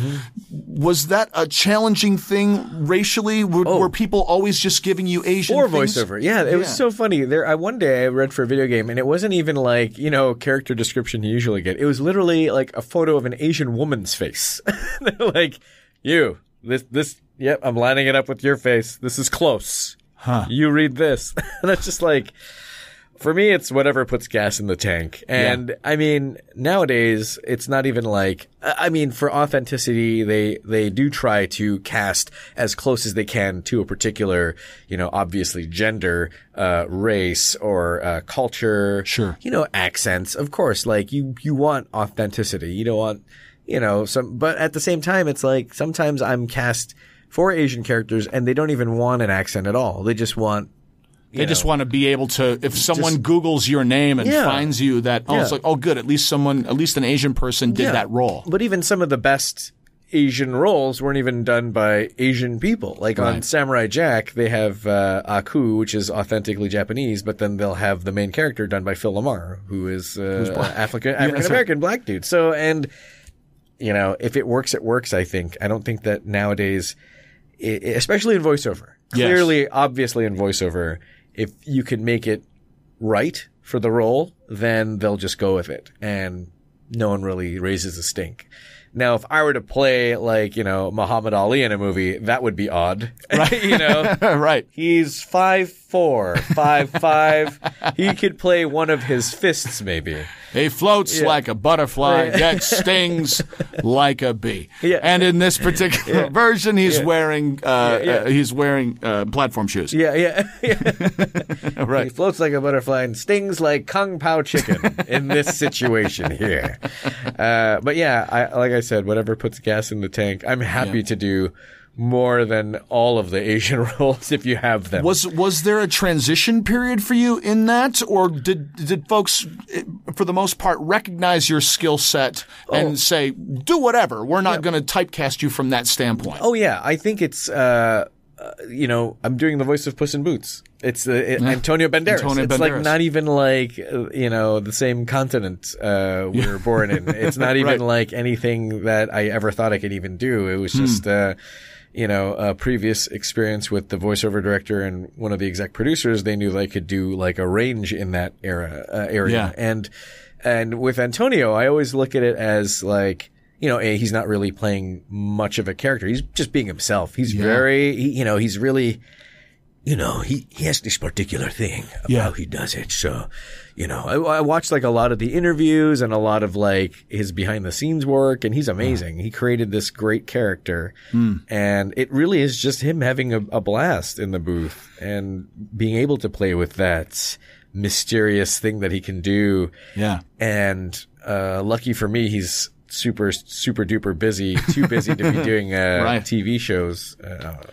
was that a challenging thing racially? Were people always just giving you Asian or things? voiceover? Yeah, it was so funny. One day I read for a video game, and it wasn't even like character description you usually get. It was literally like a photo of an Asian woman's face. They're like, I'm lining it up with your face. This is close. Huh. You read this. And it's just like, for me, it's whatever puts gas in the tank. And I mean, nowadays, it's not even like, for authenticity, they do try to cast as close as they can to a particular, obviously gender, race, or culture. Sure. Accents. Of course, like you want authenticity. You don't want, but at the same time, it's like sometimes I'm cast for Asian characters and they don't even want an accent at all. They just want They just want to be able to, if someone Googles your name and finds you, it's like, oh, good, at least an Asian person did that role. But even some of the best Asian roles weren't even done by Asian people. Like on Samurai Jack, they have Aku, which is authentically Japanese, but then they'll have the main character done by Phil Lamar, who is African American black dude. So, and if it works, it works. I think. I don't think that nowadays, especially in voiceover, clearly, obviously in voiceover, if you can make it right for the role, then they'll just go with it, and no one really raises a stink. Now, if I were to play like, Muhammad Ali in a movie, that would be odd. Right. Right. He's 5'4", 5'5". He could play one of his fists maybe. He floats like a butterfly, yet stings like a bee. Yeah. And in this particular version, he's wearing platform shoes. Yeah. Right. He floats like a butterfly and stings like Kung Pao chicken in this situation here. But like I said, whatever puts gas in the tank, I'm happy to do more than all of the Asian roles if you have them. Was there a transition period for you in that, or did folks, for the most part, recognize your skill set and say, do whatever, we're not going to typecast you from that standpoint? Oh yeah, I think it's I'm doing the voice of Puss in Boots. It's Antonio Banderas. It's like not even like the same continent we were born in. It's not even like anything that I ever thought I could even do. It was just a previous experience with the voiceover director and one of the exec producers. They knew they could do like a range in that area. And with Antonio, I always look at it as like, he's not really playing much of a character. He's just being himself. He's he's really, he has this particular thing of how he does it. So, I watched like a lot of the interviews and a lot of like his behind the scenes work, and he's amazing. He created this great character, and it really is just him having a blast in the booth and being able to play with that mysterious thing that he can do. Yeah. And, lucky for me, he's super duper busy, too busy to be doing TV shows.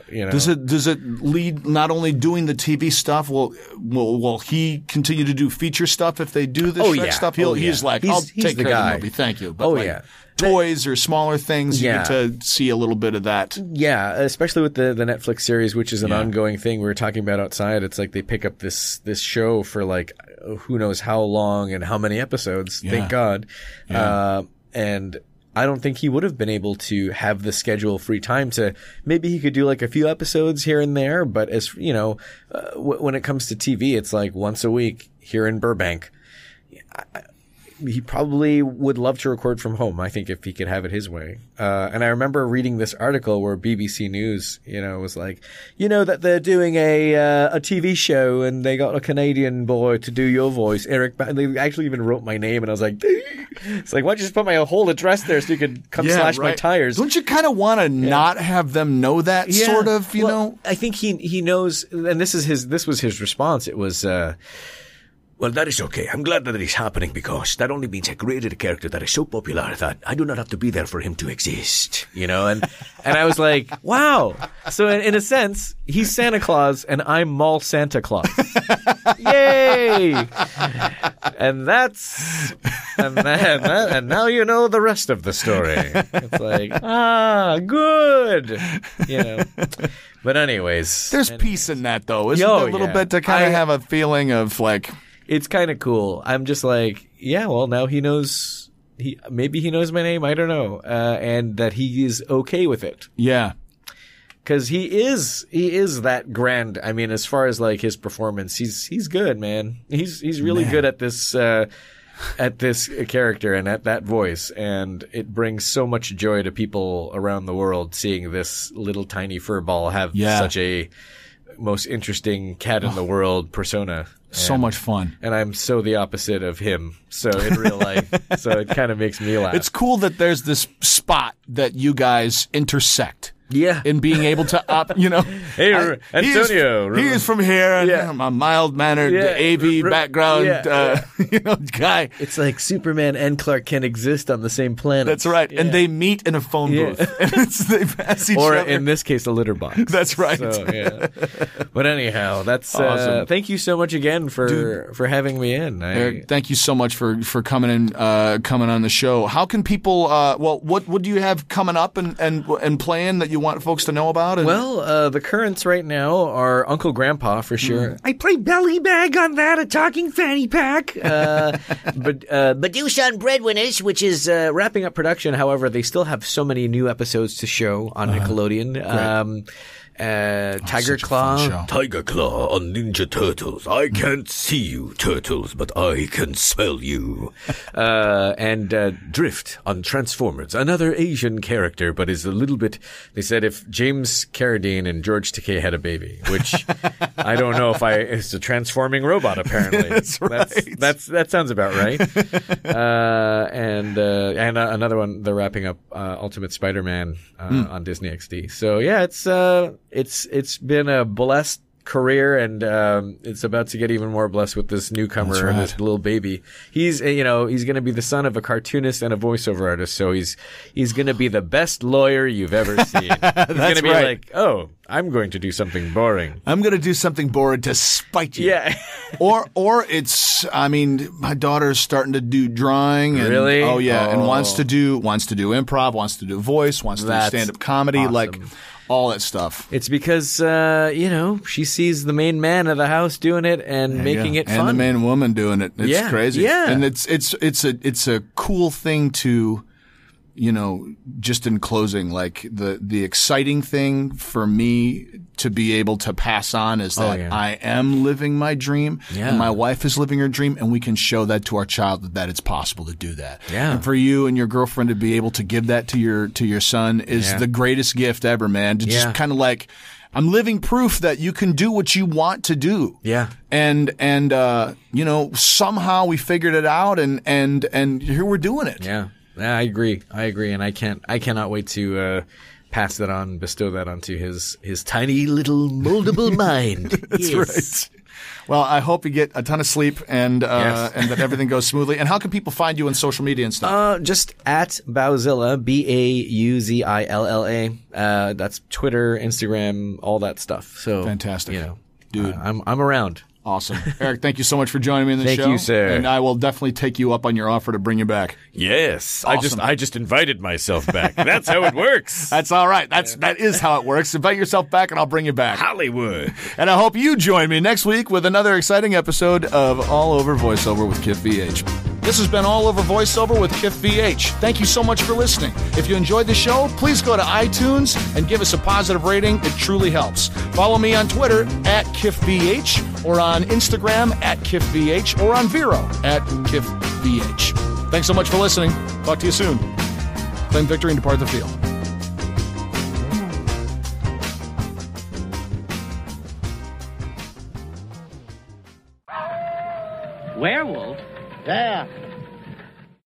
Does it lead not only doing the TV stuff? Will he continue to do feature stuff if they do the Shrek stuff? He's like, I'll take the credit guy. Movie, thank you. But toys or smaller things, you get to see a little bit of that. Yeah, especially with the Netflix series, which is an ongoing thing we were talking about outside. It's like they pick up this show for like who knows how long and how many episodes. Thank God. Yeah. And I don't think he would have been able to have the schedule free time to, maybe he could do like a few episodes here and there, but as when it comes to TV, it's like once a week here in Burbank. He probably would love to record from home, I think, if he could have it his way. And I remember reading this article where BBC News, was like, that they're doing a TV show and they got a Canadian boy to do your voice, Eric. They actually even wrote my name, and I was like, it's like, why don't you just put my whole address there so you could come slash my tires? Don't you kind of want to not have them know that, sort of, know? I think he knows, and this was his response. It was, well, that is okay. I'm glad that it is happening because that only means I created a character that is so popular that I do not have to be there for him to exist, and I was like, wow. So in a sense, he's Santa Claus and I'm Mall Santa Claus. Yay! And and now you know the rest of the story. It's like, good. But anyways. There's peace in that though, isn't there? A little bit to kind of have a feeling of like, it's kind of cool. I'm just like, now he knows. Maybe he knows my name. I don't know, and that he is okay with it. Yeah, because he is that grand. I mean, as far as like his performance, he's good, man. He's really good at this character and at that voice, and it brings so much joy to people around the world seeing this little tiny furball have such a most interesting cat in the world persona. So much fun. And I'm so the opposite of him. So in real life. So it kind of makes me laugh. It's cool that there's this spot that you guys intersect. Yeah. In being able to hey, Antonio. He is from here. And I'm a mild-mannered AV background, guy. It's like Superman and Clark Kent exist on the same planet. That's right. Yeah. And they meet in a phone booth. And they pass each other. Or in this case, a litter box. That's right. So, But anyhow, that's awesome. Thank you so much again for having me in. Eric, thank you so much for coming in, coming on the show. How can people? What do you have coming up and playing that you want folks to know about? The currents right now are Uncle Grandpa for sure. I play belly bag on that, a talking fanny pack. But Medusa on Breadwinners, which is wrapping up production. However, they still have so many new episodes to show on Nickelodeon. Tiger such a fun Claw. show. Tiger Claw on Ninja Turtles. I can't see you, Turtles, but I can smell you. And Drift on Transformers. Another Asian character, but is a little bit... They said if James Carradine and George Takei had a baby, which I don't know if it's a transforming robot, apparently. That's right. That sounds about right. And another one, they're wrapping up Ultimate Spider-Man on Disney XD. So yeah, it's been a blessed career, and it's about to get even more blessed with this newcomer, That's right. this little baby. He's going to be the son of a cartoonist and a voiceover artist, so he's going to be the best lawyer you've ever seen. He's going to be right. like, oh, I'm going to do something boring. I'm going to do something boring to spite you. Yeah. or it's, I mean, my daughter's starting to do drawing. And, Really? Oh yeah, and Oh. wants to do improv, wants to do voice, wants to do That's stand-up comedy, awesome. like all that stuff. It's because, she sees the main man of the house doing it and making it fun. And the main woman doing it. It's Yeah, crazy. yeah. And it's a cool thing to, just in closing, like the exciting thing for me to be able to pass on is that I am living my dream, and my wife is living her dream, and we can show that to our child that it's possible to do that. Yeah. And for you and your girlfriend to be able to give that to your son is the greatest gift ever, man. To just kind of like, I'm living proof that you can do what you want to do. Yeah. And somehow we figured it out, and here we're doing it. Yeah. Yeah, I agree, and I cannot wait to pass that on, bestow that onto his tiny little moldable mind. That's right. Well, I hope you get a ton of sleep and that everything goes smoothly. And how can people find you on social media and stuff? Just at Bauzilla, Bauzilla. That's Twitter, Instagram, all that stuff. So Fantastic. dude, I'm around. Awesome. Eric, thank you so much for joining me in the show. Thank you, sir. And I will definitely take you up on your offer to bring you back. Yes. Awesome. I just invited myself back. That's how it works. That's all right. That is how it works. Invite yourself back and I'll bring you back. Hollywood. And I hope you join me next week with another exciting episode of All Over Voiceover with Kif VH. This has been All Over Voiceover with Kif VH. Thank you so much for listening. If you enjoyed the show, please go to iTunes and give us a positive rating. It truly helps. Follow me on Twitter at KifVH, or on Instagram at KifVH, or on Vero at KifVH. Thanks so much for listening. Talk to you soon. Claim victory and depart the field. Werewolf? Yeah,